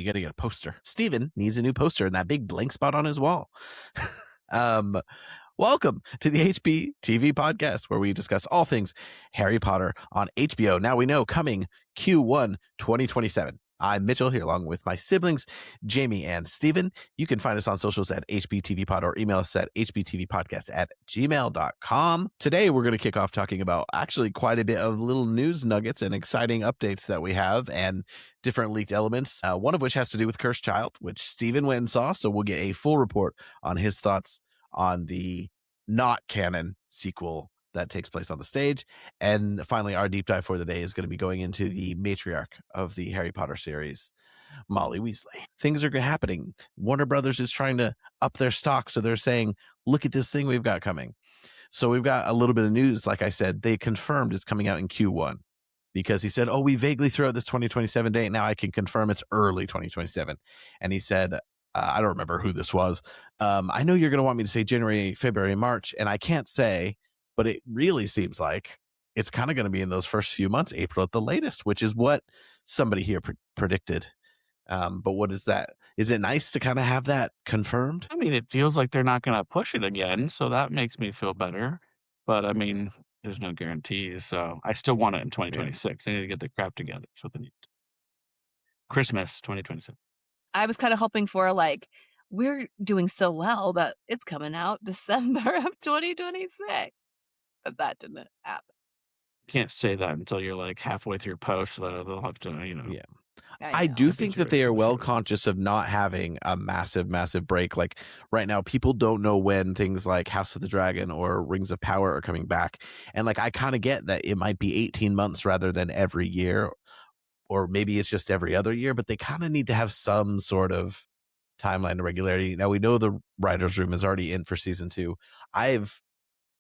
got to get a poster. Steven needs a new poster and that big blank spot on his wall. Welcome to the HPTV Podcast, where we discuss all things Harry Potter on HBO. Now we know coming Q1 2027. I'm Mitchell, here along with my siblings, Jamie and Steven. You can find us on socials at HPTVPod or email us at hptvpodcast@gmail.com. Today, we're going to kick off talking about actually quite a bit of little news nuggets and exciting updates that we have and different leaked elements, one of which has to do with Cursed Child, which Steven went and saw, so we'll get a full report on his thoughts on the not canon sequel that takes place on the stage. And finally, our deep dive for the day is going to be going into the matriarch of the Harry Potter series, Molly Weasley. Things are happening. Warner Brothers is trying to up their stock, so they're saying, look at this thing we've got coming. So we've got a little bit of news. Like I said, they confirmed it's coming out in Q1 because he said, we vaguely threw out this 2027 date. Now I can confirm it's early 2027. And he said, I don't remember who this was. I know you're going to want me to say January, February, March, and I can't say, but it really seems like it's kind of going to be in those first few months, April at the latest, which is what somebody here predicted. But what is that? Is it nice to kind of have that confirmed? I mean, it feels like they're not going to push it again, so that makes me feel better. But I mean, there's no guarantees, so I still want it in 2026. They need to get the crap together. That's what they need. Christmas 2027. I was kind of hoping for we're doing so well that it's coming out December of 2026. But that didn't happen. You can't say that until you're like halfway through post. They'll have to, Yeah. I do think that they are well conscious of not having a massive break. Like right now, people don't know when things like House of the Dragon or Rings of Power are coming back. And like, I kind of get that it might be 18 months rather than every year, or maybe it's just every other year, but they kind of need to have some sort of timeline and regularity. Now we know the writer's room is already in for season 2. I've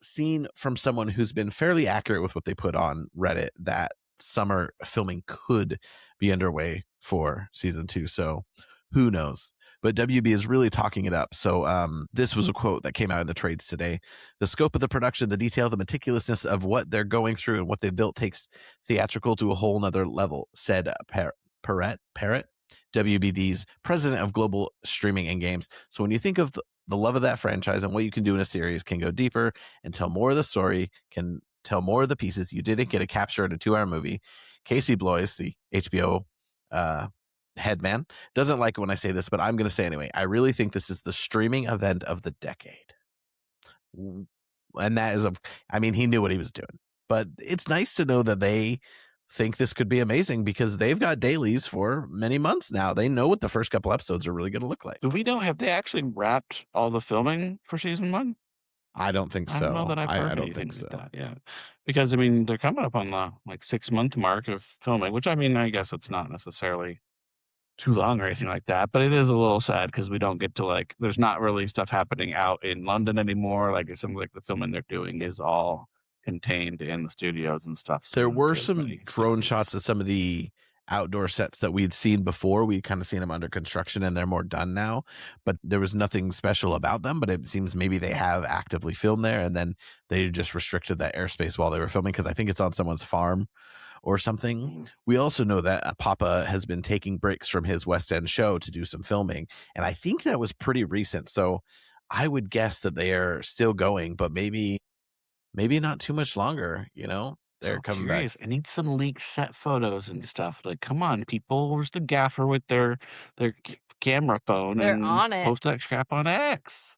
seen from someone who's been fairly accurate with what they put on Reddit that summer filming could be underway for season 2. So who knows? But WB is really talking it up. So this was a quote that came out in the trades today. The scope of the production, the detail, the meticulousness of what they're going through and what they've built takes theatrical to a whole nother level, said Parrott, WBD's president of global streaming and games. So when you think of the love of that franchise and what you can do in a series can go deeper and tell more of the story, can tell more of the pieces you didn't get to capture in a 2-hour movie. Casey Bloys, the HBO headman, doesn't like it when I say this, but I'm going to say anyway. I really think this is the streaming event of the decade. And that is, he knew what he was doing. But it's nice to know that they think this could be amazing because they've got dailies for many months now. They know what the first couple episodes are really going to look like. Do we know, have they actually wrapped all the filming for season 1? I don't think so. I don't know that I've heard anything like that. Yeah, because they're coming up on the 6-month mark of filming, which I guess it's not necessarily too long or anything like that, but it is a little sad because we don't get to there's not really stuff happening out in London anymore. It seems like the filming they're doing is all contained in the studios and stuff. So there were some drone shots of some of the outdoor sets that we'd seen before. We'd kind of seen them under construction and they're more done now, but there was nothing special about them. But it seems maybe they have actively filmed there and then they just restricted that airspace while they were filming because I think it's on someone's farm or something. We also know that Papa has been taking breaks from his West End show to do some filming, and I think that was pretty recent. So I would guess that they are still going, but maybe not too much longer, They're coming back. I need some leaked set photos and stuff. Come on, people. Where's the gaffer with their camera phone? They're and on it. Post that crap on X.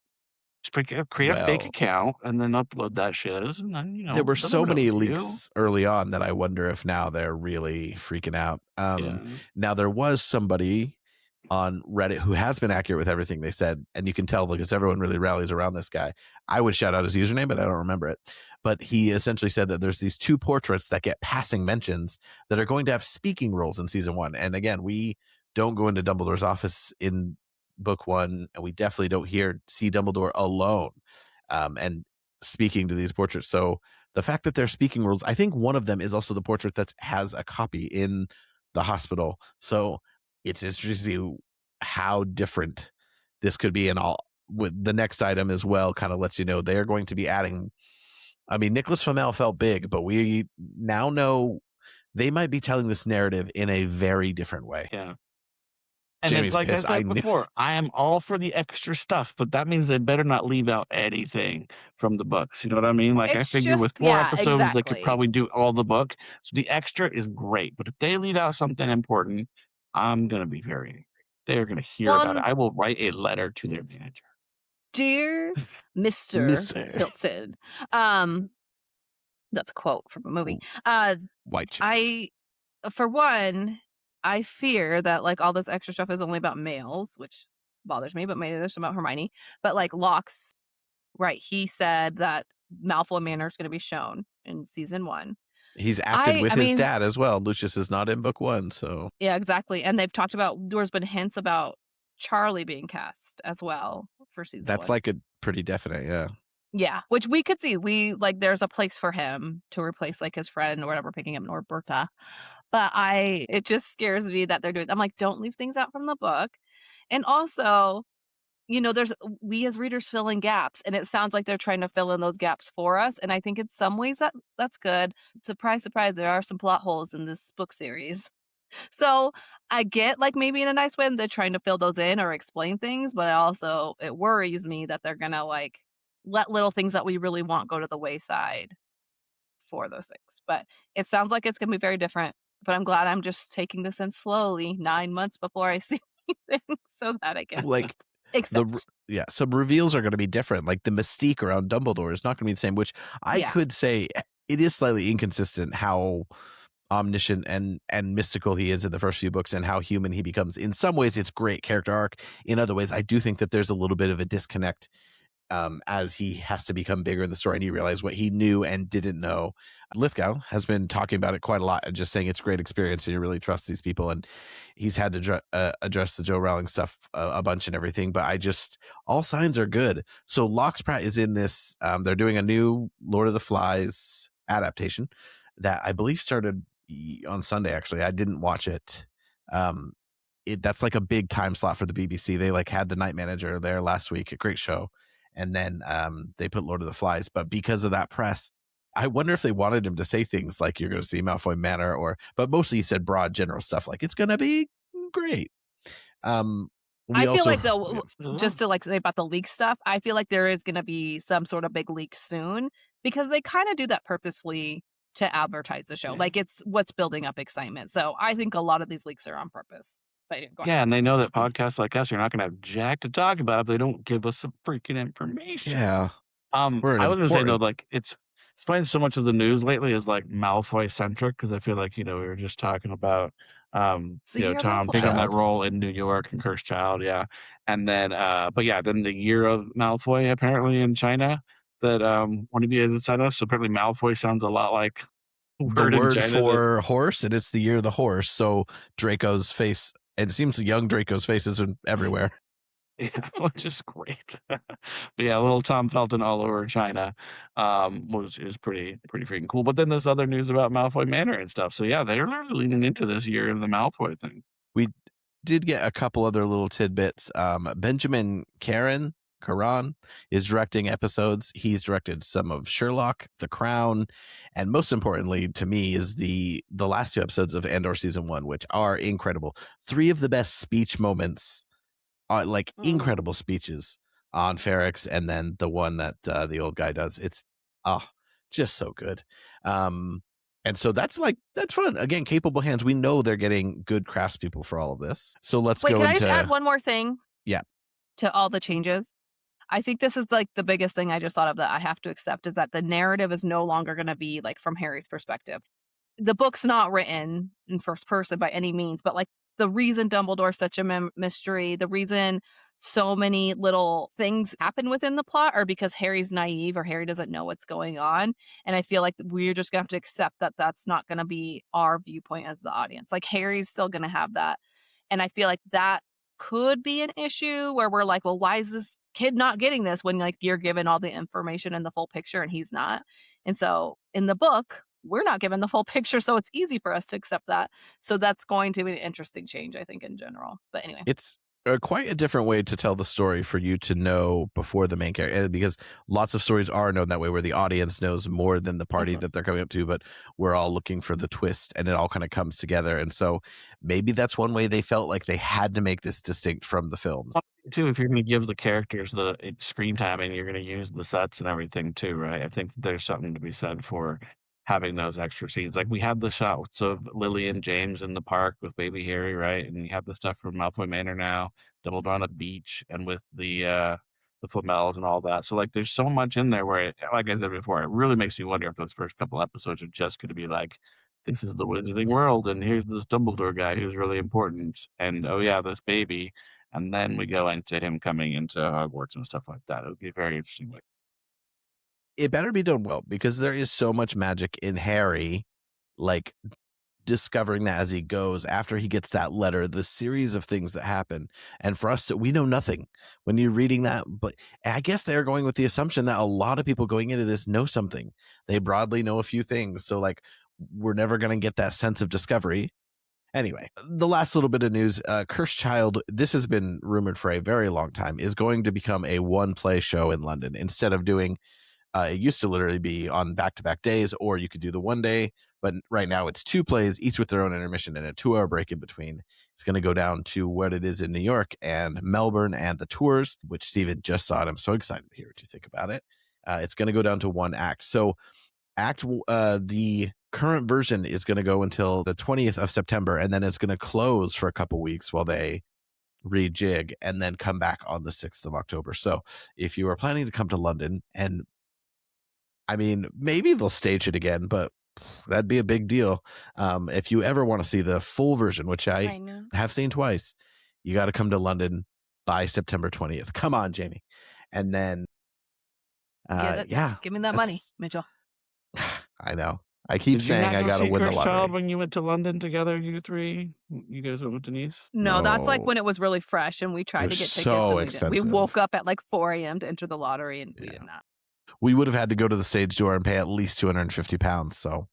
Just create a fake account and then upload that shit. And then, there were so many leaks early on that I wonder if now they're really freaking out. Now there was somebody on Reddit who has been accurate with everything they said, and you can tell because everyone really rallies around this guy. I would shout out his username, but I don't remember it. But he essentially said that there's these 2 portraits that get passing mentions that are going to have speaking roles in season 1. And again, we don't go into Dumbledore's office in book 1, and we definitely don't see Dumbledore alone and speaking to these portraits. So the fact that they're speaking roles, I think one of them is also the portrait that has a copy in the hospital. So it's interesting to see how different this could be. And with the next item as well kind of lets you know they're going to be adding. Nicholas Flamel felt big, but we now know they might be telling this narrative in a very different way. Yeah. And it's Jamie's like I pissed. I said knew. before, I am all for the extra stuff, but that means they better not leave out anything from the books. You know what I mean? Like I It's figure with just 4 yeah, episodes, they could exactly. probably do all the book. So the extra is great. But if they leave out something important, I'm gonna be very angry. They're gonna hear about it. Well, I will write a letter to their manager. dear Mr. Mr. Hilton, um, that's a quote from a movie. White chicks. I, for one, I fear that like all this extra stuff is only about males, which bothers me. But maybe there's some about Hermione. But like Locke's, right? He said that Malfoy Manor is going to be shown in season 1. He's acted with I his mean, dad as well. Lucius is not in book 1, so yeah, exactly. And they've talked about there's been hints about Charlie being cast as well for season that's 1. like a pretty definite, yeah. Yeah, which we could see. We like there's a place for him to replace like his friend or whatever, picking up Norberta. But it just scares me that they're doing. I'm like, don't leave things out from the book. And also, there's we as readers fill in gaps, and it sounds like they're trying to fill in those gaps for us. And I think in some ways that's good. Surprise, surprise, there are some plot holes in this book series. So I get like maybe in a nice way they're trying to fill those in or explain things, but also it worries me that they're gonna like let little things that we really want go to the wayside for those things. But it sounds like it's gonna be very different. But I'm glad I'm just taking this in slowly 9 months before I see anything so that I can Like accept. some reveals are going to be different. Like the mystique around Dumbledore is not going to be the same, which I Yeah. could say it is slightly inconsistent how omniscient and mystical he is in the first few books and how human he becomes. In some ways it's great character arc. In other ways I do think that there's a little bit of a disconnect as he has to become bigger in the story and he realized what he knew and didn't know. Lithgow has been talking about it quite a lot and just saying it's a great experience and you really trust these people. And he's had to address the Joe Rowling stuff a bunch and everything. But all signs are good. So Locke Pratt is in this. They're doing a new Lord of the Flies adaptation that I believe started on Sunday. Actually, I didn't watch it. That's like a big time slot for the BBC. They like had The Night Manager there last week, a great show. And then they put Lord of the Flies. But because of that press, I wonder if they wanted him to say things like you're going to see Malfoy Manor but mostly he said broad general stuff like it's going to be great. I feel like though, just to like say about the leak stuff, I feel like there is going to be some sort of big leak soon because they kind of do that purposefully to advertise the show. Yeah. Like it's what's building up excitement. So I think a lot of these leaks are on purpose. But go ahead. Yeah, and they know that podcasts like us are not going to have jack to talk about if they don't give us some freaking information. Yeah. I was going to say though, like it's funny so much of the news lately is like Malfoy centric because I feel like we were just talking about Tom taking on that role in New York and Cursed Child, yeah, and then then the year of Malfoy apparently in China that one of you has sent us. So apparently Malfoy sounds a lot like the word for horse, and it's the year of the horse. So Draco's face. It seems young Draco's face is everywhere. Yeah, which is great. But yeah, little Tom Felton all over China was pretty freaking cool. But then there's other news about Malfoy Manor and stuff. So yeah, they're really leaning into this year of the Malfoy thing. We did get a couple other little tidbits. Benjamin Caron is directing episodes. He's directed some of Sherlock, The Crown, and most importantly to me is the last 2 episodes of Andor season 1, which are incredible. 3 of the best speech moments, incredible speeches on Ferrex, and then the one that the old guy does. It's just so good. And so that's fun. Again, capable hands. We know they're getting good craftspeople for all of this. So let's go into... Can I just add one more thing? Yeah. To all the changes? I think this is like the biggest thing I just thought of that I have to accept is that the narrative is no longer going to be like from Harry's perspective. The book's not written in first person by any means, but like the reason Dumbledore's such a mystery, the reason so many little things happen within the plot are because Harry's naive or Harry doesn't know what's going on. And I feel like we're just going to have to accept that that's not going to be our viewpoint as the audience. Like Harry's still going to have that. And I feel like that could be an issue where we're like, well, why is this kid not getting this when like you're given all the information and the full picture and he's not? And so in the book, we're not given the full picture, so it's easy for us to accept that. So that's going to be an interesting change, I think, in general. But anyway, it's quite a different way to tell the story for you to know before the main character, because lots of stories are known that way, where the audience knows more than the party that they're coming up to, but we're all looking for the twist, and it all kind of comes together. And so maybe that's one way they felt like they had to make this distinct from the films. Too, if you're going to give the characters the screen time and you're going to use the sets and everything too, right? I think there's something to be said for having those extra scenes. Like we had the shots of Lily and James in the park with baby Harry, right? And you have the stuff from Malfoy Manor now, doubled on a beach and with the Flamels and all that. So like there's so much in there where, like I said before, it really makes me wonder if those first couple episodes are just going to be like, this is the Wizarding World, and here's this Dumbledore guy who's really important, and oh yeah, this baby. And then we go into him coming into Hogwarts and stuff like that. It would be very interesting. It better be done well, because there is so much magic in Harry, like discovering that as he goes, after he gets that letter, the series of things that happen. And for us, we know nothing when you're reading that. But I guess they're going with the assumption that a lot of people going into this know something. They broadly know a few things. So like, we're never going to get that sense of discovery. Anyway, the last little bit of news, Cursed Child, this has been rumored for a very long time, is going to become a one-play show in London. Instead of doing, it used to literally be on back-to-back days, or you could do the one day, but right now it's 2 plays, each with their own intermission and a 2-hour break in between. It's going to go down to what it is in New York and Melbourne and the tours, which Steven just saw, and I'm so excited to hear what you think about it. It's going to go down to 1 act. So the current version is going to go until the 20th of September, and then it's going to close for a couple weeks while they rejig, and then come back on the 6th of October. So if you are planning to come to London, and I mean, maybe they'll stage it again, but that'd be a big deal. If you ever want to see the full version, which I have seen twice, you got to come to London by September 20th. Come on, Jamie. And then, give me that money, Mitchell. I know. I keep saying I got to win the lottery. Child when you went to London together, you 3? You guys went with Denise? No, that's like when it was really fresh and we tried to get tickets. So and expensive. We woke up at like 4 a.m. to enter the lottery, and we did not. We would have had to go to the stage door and pay at least £250. So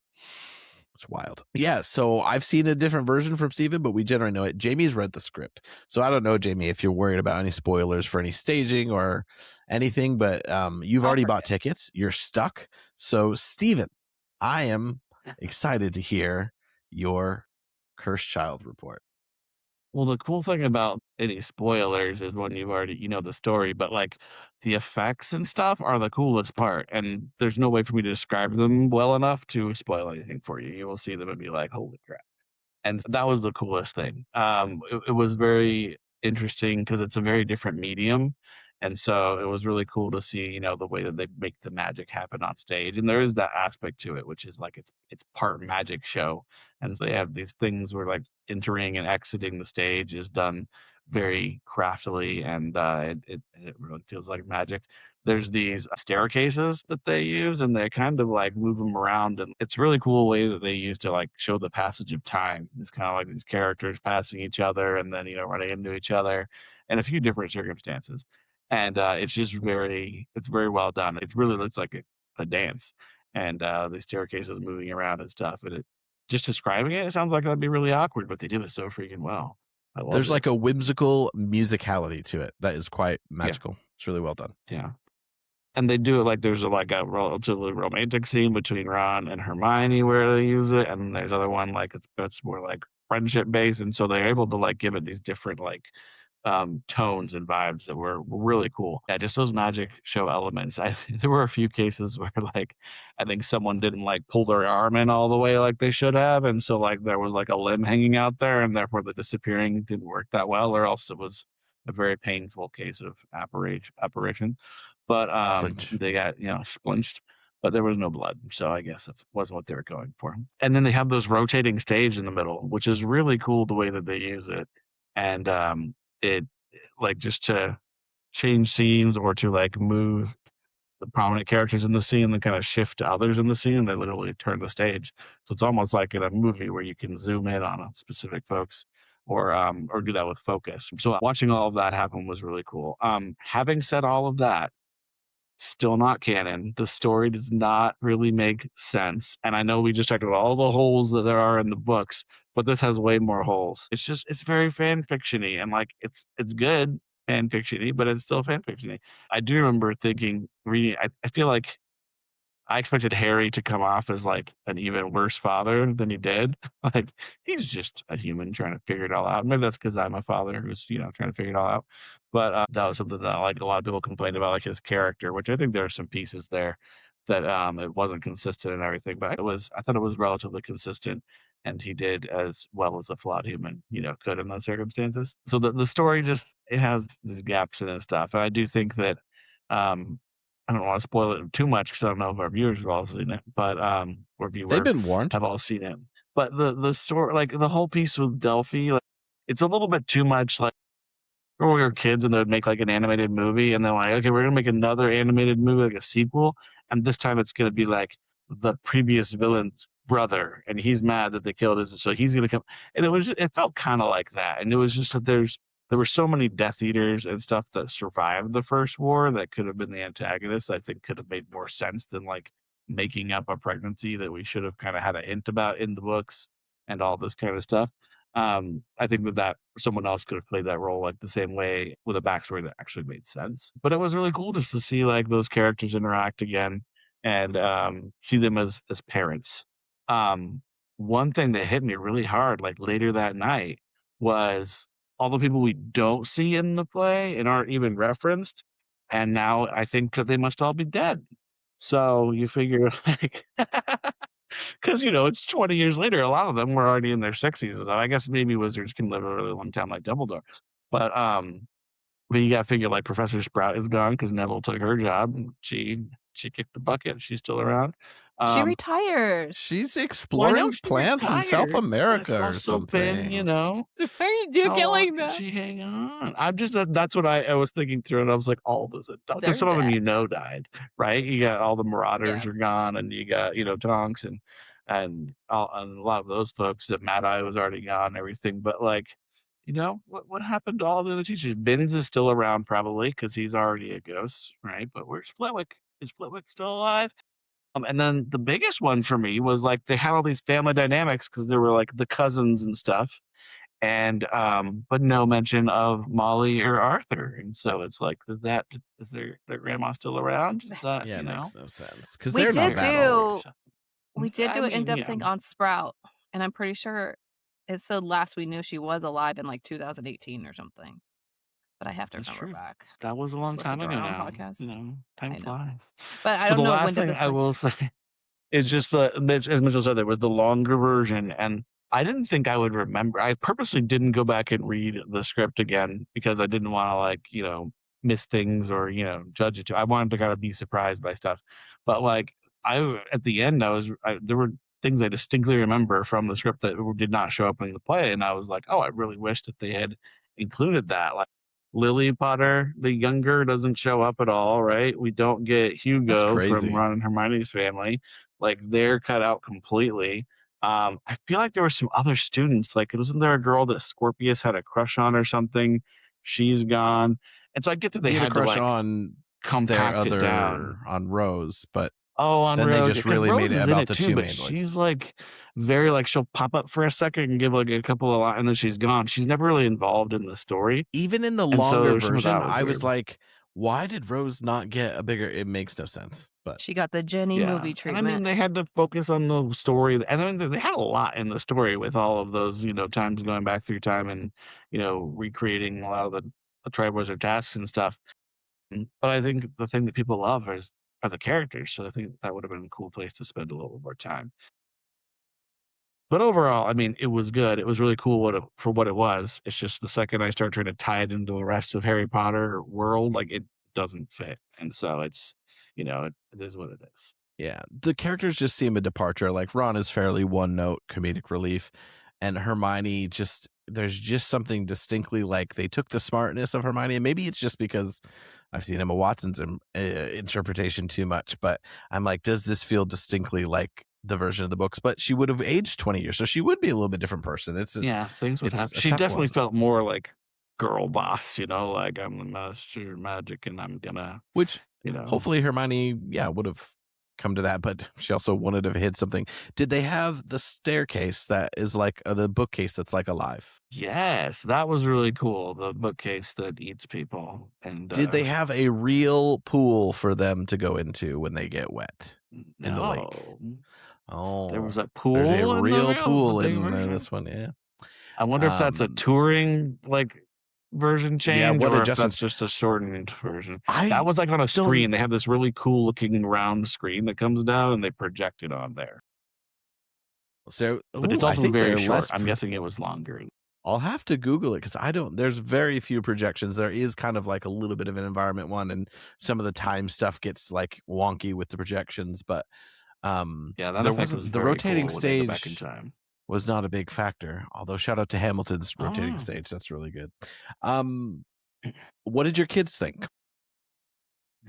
it's wild. Yeah. So I've seen a different version from Steven, but we generally know it. Jamie's read the script. So I don't know, Jamie, if you're worried about any spoilers for any staging or anything, but you've already bought tickets. You're stuck. So Steven, I am excited to hear your Cursed Child report. Well, the cool thing about any spoilers is when you've already, you know, the story, but like the effects and stuff are the coolest part. And there's no way for me to describe them well enough to spoil anything for you. You will see them and be like, holy crap. And that was the coolest thing. It was very interesting because it's a very different medium. And so it was really cool to see, you know, the way that they make the magic happen on stage. And there is that aspect to it, which is like it's part magic show. And so they have these things where like entering and exiting the stage is done very craftily, and it really feels like magic. There's these staircases that they use, and they kind of like move them around, and it's a really cool way that they use to like show the passage of time. It's kind of like these characters passing each other and then, you know, running into each other in a few different circumstances. And it's just it's very well done. It really looks like a dance, and the staircases moving around and stuff. And just describing it sounds like that'd be really awkward, but they do it so freaking well. There's like a whimsical musicality to it that is quite magical. Yeah. It's really well done. Yeah. And they do it like there's a relatively romantic scene between Ron and Hermione where they use it, and there's other one like it's more like friendship based, and so they're able to like give it these different like tones and vibes that were really cool. Yeah, just those magic show elements. There were a few cases where like I think someone didn't like pull their arm in all the way like they should have, and so like there was like a limb hanging out there, and therefore the disappearing didn't work that well, or else it was a very painful case of apparition. But they got, you know, splinched, but there was no blood, so I guess that wasn't what they were going for. And then they have those rotating stage in the middle, which is really cool the way that they use it. And it like just to change scenes or to like move the prominent characters in the scene and kind of shift to others in the scene. They literally turn the stage, so it's almost like in a movie where you can zoom in on specific folks or do that with focus. So watching all of that happen was really cool. Having said all of that, still not canon. The story does not really make sense, and I know we just talked about all the holes that there are in the books, but this has way more holes. It's very fan fiction-y, and like it's good fan fiction-y, but it's still fan fiction-y. I do remember reading. I feel like I expected Harry to come off as like an even worse father than he did. Like he's just a human trying to figure it all out. Maybe that's because I'm a father who's trying to figure it all out. But that was something that like a lot of people complained about, like his character, which I think there are some pieces there that it wasn't consistent and everything. But I thought it was relatively consistent, and he did as well as a flawed human could in those circumstances. So the story just it has these gaps in it and stuff, and I do think that. Um, I don't want to spoil it too much because I don't know if our viewers have all seen it, but or They've been warned. have all seen it. But the story, like the whole piece with Delphi, like it's a little bit too much. Like when we were kids and they'd make like an animated movie, and they're like, okay, we're gonna make another animated movie, like a sequel, and this time it's gonna be like the previous villain's brother, and he's mad that they killed his, so he's gonna come. And it felt kind of like that, and it was just that there were so many Death Eaters and stuff that survived the first war that could have been the antagonists. I think could have made more sense than like making up a pregnancy that we should have kind of had a hint about in the books and all this kind of stuff. I think that someone else could have played that role like the same way with a backstory that actually made sense. But it was really cool just to see like those characters interact again and see them as parents. Um, One thing that hit me really hard like later that night was all the people we don't see in the play and aren't even referenced. And now I think that they must all be dead. So you figure like because it's 20 years later, a lot of them were already in their 60s. So I guess maybe wizards can live a really long time like Dumbledore. But you gotta figure like Professor Sprout is gone because Neville took her job. And she kicked the bucket. She's still around. She retires. She's Well, I know exploring she plants in South retired, but America it's or also been, something. So why are you how killing long could them? she hang on? I'm just that's what I was thinking through, and I was like, all of us, They're because some of them dead. died, right? You got all the Marauders Yeah. are gone, and you got Tonks and a lot of those folks. That Mad Eye was already gone, and everything. But like, what happened to all the other teachers? Binns is still around probably because he's already a ghost, right? But where's Flitwick? Is Flitwick still alive? And then the biggest one for me was like they had all these family dynamics because there were like the cousins and stuff, and but no mention of Molly or Arthur. And so it's like, is their grandma still around? Is that Yeah, it makes no sense because We they're not did that do old. we did I do an mean, in-depth thing on Sprout, and I'm pretty sure it said last we knew she was alive in like 2018 or something. But I have to That's remember true. back. That was a long Listen time to ago our own now. podcast. Time I know. flies. But I So don't the know last when did thing this I place. will say is just as Mitchell said, there was the longer version, and I didn't think I would remember. I purposely didn't go back and read the script again because I didn't want to like miss things or judge it. I wanted to kind of be surprised by stuff, but like at the end there were things I distinctly remember from the script that did not show up in the play, and I was like, oh, I really wish that they had included that. Like Lily Potter, the younger, doesn't show up at all, right? We don't get That's Hugo from crazy. Ron and Hermione's family. Like they're cut out completely. I feel like there were some other students. Like, wasn't there a girl that Scorpius had a crush on or something? She's gone. And so I get that they He had a had to crush like on their compact it down. on Rose, but Oh, on then they Rose, just because really Rose made it is in about it the too, two but main boys. she's like very like she'll pop up for a second and give like a couple of lines, and then she's gone. She's never really involved in the story. Even in the And so longer some of version, that was I was weird. like, why did Rose not get a bigger? It makes no sense. But She got the Jenny movie And I mean, treatment. they had to focus on the story, and I mean, they had a lot in the story with all of those, times going back through time and, recreating a lot of the Triwizard tasks and stuff. But I think the thing that people love are the characters, so I think that would have been a cool place to spend a little more time. But overall, I mean, it was good. It was really cool for what it was. It's just the second I start trying to tie it into the rest of Harry Potter world, like it doesn't fit, and so it's, it is what it is. yeah, the characters just seem a departure. Like Ron is fairly one note comedic relief, and Hermione there's just something distinctly like they took the smartness of Hermione, and maybe it's just because I've seen Emma Watson's interpretation too much, but I'm like, does this feel distinctly like the version of the books? But she would have aged 20 years, so she would be a little bit different person. Things would happen. She definitely felt more like girl boss, like I'm the master of magic and I'm gonna, which hopefully Hermione would have come to that, but she also wanted to hit something. Did they have the staircase that is like the bookcase that's like alive? Yes, that was really cool. The bookcase that eats people. And Did they have a real pool for them to go into when they get wet in the lake? No, there was Oh, a there's a pool in the real the pool big in version. this one. Yeah. I wonder if that's a touring version Yeah, change, what or if adjustments? that's just a shortened version. That I was like on a don't. screen. They have this really cool looking round screen that comes down, and they project it on there. So, But it's I also think very they're short. less. I'm guessing it was longer. I'll have to Google it because I don't. There's very few projections. There is kind of like a little bit of an environment one, and some of the time stuff gets like wonky with the projections. But Yeah, that there effect wasn't was the very rotating cool when they go back in stage time. was not a big factor. Although shout out to Hamilton's rotating Oh. stage, that's really good. What did your kids think?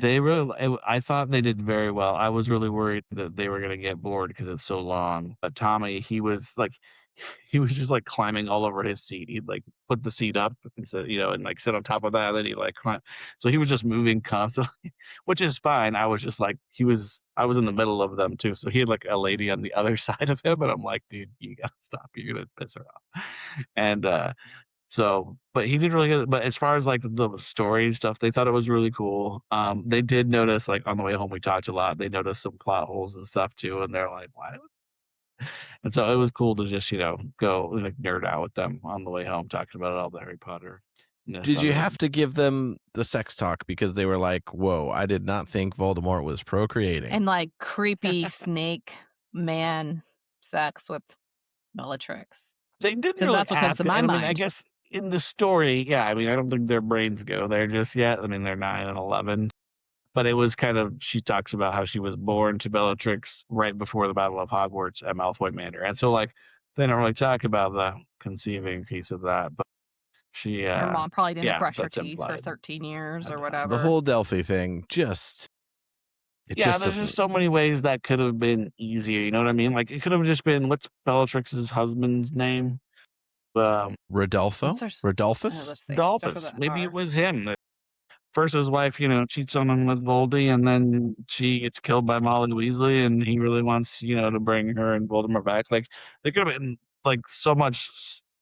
I thought they did very well. I was really worried that they were gonna get bored because it's so long. But Tommy, he was he was just like climbing all over his seat. He'd like put the seat up and so, and like sit on top of that, and then he like climb. So he was just moving constantly, which is fine. I was just like I was in the middle of them too. So he had like a lady on the other side of him, and I'm like, dude, you gotta stop. You're gonna piss her off. And so, but he did really good. But as far as like the story and stuff, they thought it was really cool. They did notice, like on the way home, we talked a lot. They noticed some plot holes and stuff too, and they're like, "Why?" And so it was cool to just go like nerd out with them on the way home, talking about all the Harry Potter. Did you have to give them the sex talk because they were like, "Whoa, I did not think Voldemort was procreating," and like creepy snake man sex with Bellatrix? They didn't Because really that's what comes ask, to my and I mean, I mind. guess in the story, yeah. I mean, I don't think their brains go there just yet. I mean, they're 9 and 11. But it was kind of, she talks about how she was born to Bellatrix right before the Battle of Hogwarts at Malfoy Manor. And so, like, they don't really talk about the conceiving piece of that. But she, Her mom probably didn't brush her that's teeth for implied. 13 years or And, whatever. the whole Delphi thing there's just so many ways that could have been easier. You know what I mean? Like, it could have just been, what's Bellatrix's husband's name? Rodolfo? Rodolphus? Dolphus. Maybe it was him. First, his wife, cheats on him with Voldy, and then she gets killed by Molly Weasley, and he really wants, to bring her and Voldemort back. Like, there could have been, like, so much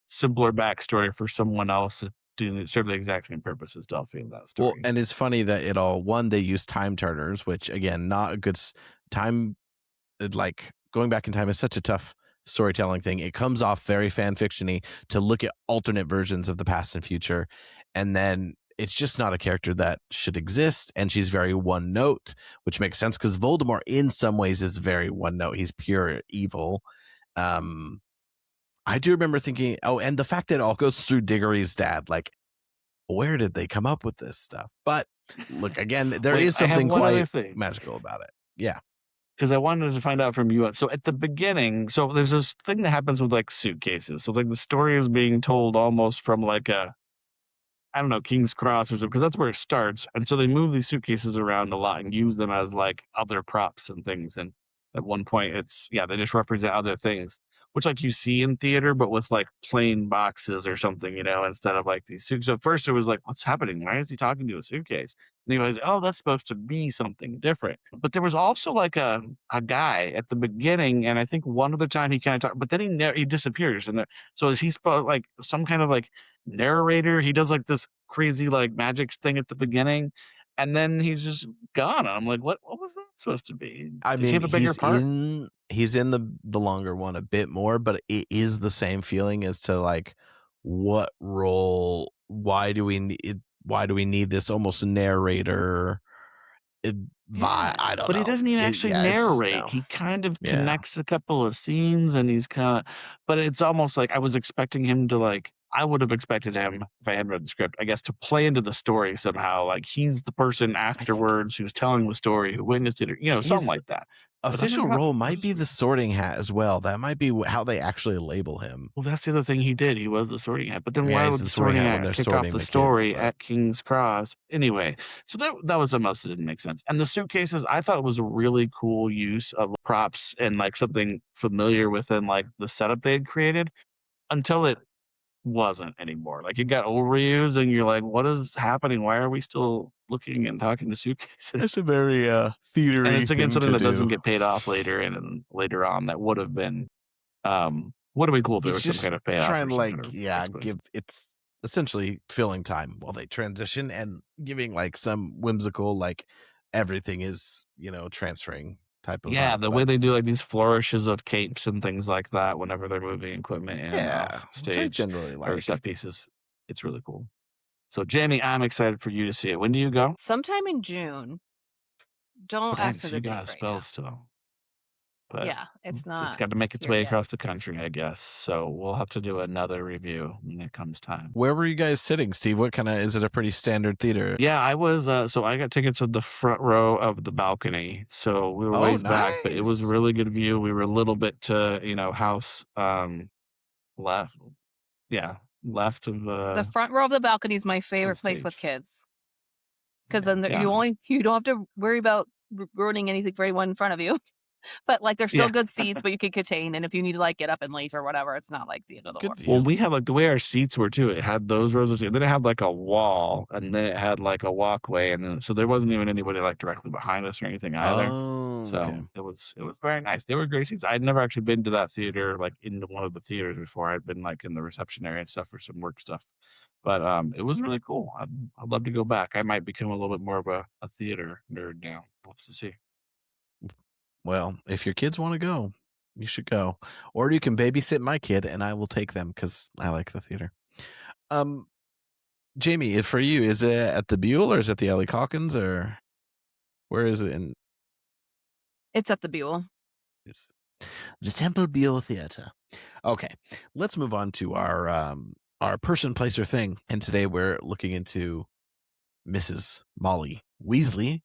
simpler backstory for someone else to serve the exact same purpose as Delphi in that story. Well, and it's funny that they use time turners, which, again, not a good time. Like, going back in time is such a tough storytelling thing. It comes off very fan fiction-y to look at alternate versions of the past and future, and then it's just not a character that should exist, and she's very one note, which makes sense because Voldemort in some ways is very one note. He's pure evil. I do remember thinking, and the fact that it all goes through Diggory's dad, like, where did they come up with this stuff? But look, again, there is something quite magical about it. Yeah. Because I wanted to find out from you. So at the beginning, so there's this thing that happens with like suitcases. So like the story is being told almost from like I don't know, King's Cross or something, because that's where it starts. And so they move these suitcases around a lot and use them as like other props and things. And at one point they just represent other things, which like you see in theater, but with like plain boxes or something, instead of like these suits. So at first it was like, what's happening? Why is he talking to a suitcase? And he was, oh, that's supposed to be something different. But there was also like a guy at the beginning, and I think one other time he kind of talked, but then he disappears. And so is he supposed like some kind of like narrator? He does like this crazy like magic thing at the beginning, and then he's just gone. And I'm like, what was that supposed to be? I Does he mean, have a bigger part? he's in the longer one a bit more, but it is the same feeling as to like what role, why do we need this almost narrator vibe? I don't know. But he doesn't even actually narrate. No. He kind of connects a couple of scenes, and he's kind of, but it's almost like I was expecting him to like, I would have expected him, if I hadn't read the script, I guess, to play into the story somehow. Like he's the person afterwards who's telling the story, who witnessed it, or, something like that. Official role might be the Sorting Hat as well. That might be how they actually label him. Well, that's the other thing he did. He was the Sorting Hat. But then why would the Sorting Hat kick off the story kids, at King's Cross? Anyway, so that was something else that didn't make sense. And the suitcases, I thought it was a really cool use of props and like something familiar within like the setup they had created until it wasn't anymore. Like it got overused, and you're like, what is happening? Why are we still looking and talking to suitcases? It's a very theatery and it's again thing something to that doesn't do. get paid off later, and then later on that would have been cool if there was some kind of payoff. Trying to explanation. give it's essentially filling time while they transition and giving like some whimsical like everything is transferring type of Yeah, vibe, the way they do like these flourishes of capes and things like that whenever they're moving equipment in and off which I stage generally or like. set pieces. It's really cool. So Jamie, I'm excited for you to see it. When do you go? Sometime in June. Don't ask me the date right now. Still. But yeah, it's got to make its way across the country, I guess. So we'll have to do another review when it comes time. Where were you guys sitting, Steve? What kind of, is it a pretty standard theater? Yeah, I was, so I got tickets at the front row of the balcony. So we were ways back, but it was a really good view. We were a little bit to, house left. Yeah, left of the front row of the balcony is my favorite place with kids. Because then you don't have to worry about ruining anything for anyone in front of you. But like there's still good seats, but you can contain, and if you need to like get up and leave or whatever, it's not like the end of the world. Well, we have like the way our seats were too. It had those rows of seats, then it had like a wall, and then it had like a walkway, and then so there wasn't even anybody like directly behind us or anything either. So it was very nice. They were great seats. I'd never actually been to that theater, like into one of the theaters before. I'd been like in the reception area and stuff for some work stuff. But it was really cool. I'd love to go back. I might become a little bit more of a theater nerd now. We'll have to see. Well, if your kids want to go, you should go. Or you can babysit my kid and I will take them because I like the theater. Jamie, for you, is it at the Buell or is it the Ellie Calkins or where is it? It's at the Buell. It's the Temple Buell Theater. Okay, let's move on to our person, place, or thing. And today we're looking into Mrs. Molly Weasley,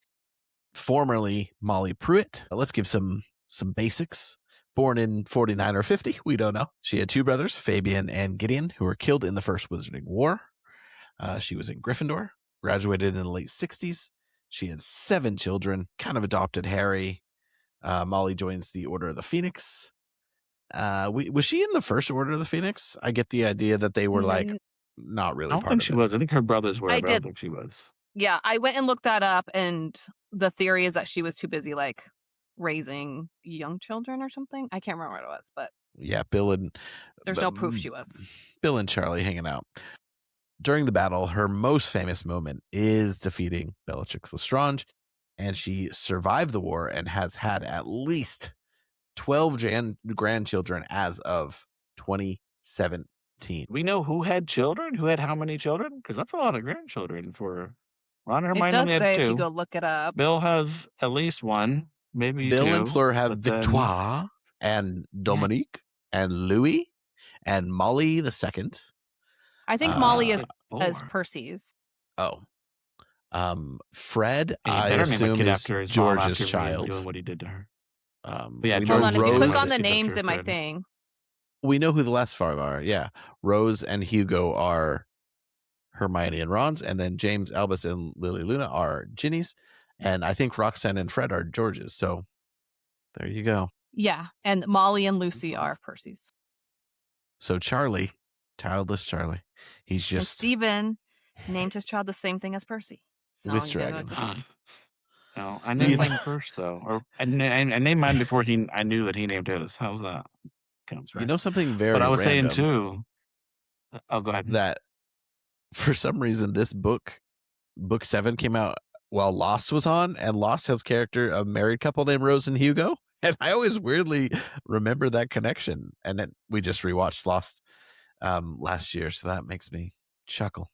formerly Molly Pruitt. Let's give some basics. Born in 49 or 50, we don't know. She had two brothers, Fabian and Gideon, who were killed in the First Wizarding War. She was in Gryffindor, graduated in the late 60s. She had 7 children, kind of adopted Harry. Molly joins the Order of the Phoenix. Was she in the First Order of the Phoenix? I get the idea that they were like not really part of it. I don't think she was. I think her brothers were. I don't think she was. Yeah, I went and looked that up, and the theory is that she was too busy like raising young children or something. I can't remember what it was, but yeah, Bill and there's no proof she was. Bill and Charlie hanging out. During the battle, her most famous moment is defeating Bellatrix Lestrange, and she survived the war and has had at least 12 grandchildren as of 2017. We know who had children? Who had how many children? Because that's a lot of grandchildren for Ron and Hermione. It does say 2. if you go look it up. Bill has at least 1, maybe Bill 2. and Fleur have Victoire and Dominique and Louis and Molly the second. I think Molly is as Percy's. Oh. Fred, I assume, is George's child. Doing what he did to her. Yeah, hold on. If you click on the names in my thing, we know who the last 5 are. Yeah, Rose and Hugo are Hermione and Ron's, and then James, Albus, and Lily Luna are Ginny's, and I think Roxanne and Fred are George's. So there you go. Yeah, and Molly and Lucy are Percy's. So Charlie, childless Charlie, he's just. And Stephen named his child the same thing as Percy. So Dragon. No, I named mine first though, or I named mine before I knew that he named his. How's that? Comes right. You know something very. But I was random, saying too. Oh, go ahead. That for some reason this book 7 came out while Lost was on, and Lost has character a married couple named Rose and Hugo, and I always weirdly remember that connection. And then we just rewatched Lost last year, so that makes me chuckle.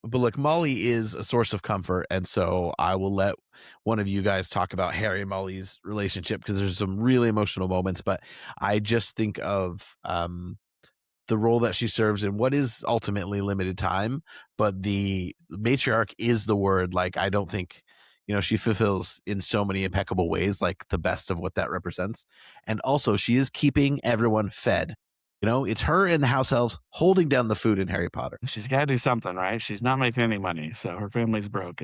But look, Molly is a source of comfort, and so I will let one of you guys talk about Harry and Molly's relationship because there's some really emotional moments. But I just think of the role that she serves in what is ultimately limited time, but the matriarch is the word. Like, I don't think, she fulfills in so many impeccable ways, like the best of what that represents. And also she is keeping everyone fed. It's her and the house elves holding down the food in Harry Potter. She's got to do something, right? She's not making any money, so her family's broke.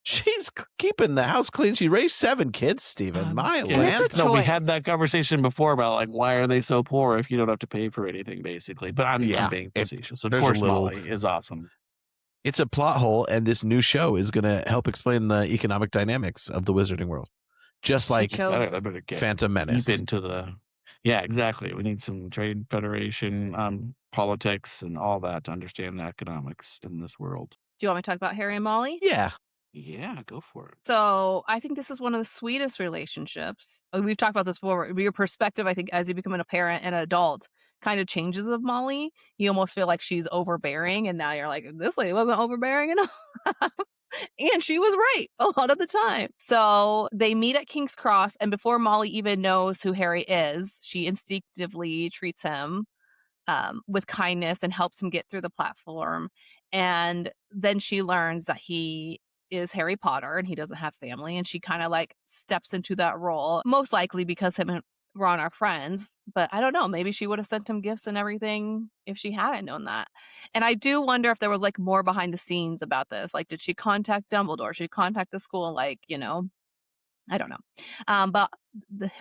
She's keeping the house clean. She raised 7 kids, Stephen. My land. No, we had that conversation before about like why are they so poor if you don't have to pay for anything, basically. But I'm being facetious. Of course, Molly is awesome. It's a plot hole, and this new show is going to help explain the economic dynamics of the wizarding world, just like Phantom Menace. Deep into yeah, exactly. We need some trade federation, politics, and all that to understand the economics in this world. Do you want me to talk about Harry and Molly? Yeah. Yeah, go for it. So I think this is one of the sweetest relationships. We've talked about this before. Your perspective, I think, as you become a parent and an adult, kind of changes of Molly. You almost feel like she's overbearing, and now you're like, this lady wasn't overbearing enough. And she was right a lot of the time. So they meet at King's Cross, and before Molly even knows who Harry is, she instinctively treats him with kindness and helps him get through the platform. And then she learns that he is Harry Potter and he doesn't have family, and she kind of like steps into that role, most likely because him and Ron are friends, but I don't know, maybe she would have sent him gifts and everything if she hadn't known that. And I do wonder if there was like more behind the scenes about this. Like, did she contact Dumbledore? Should she contact the school? Like, I don't know. But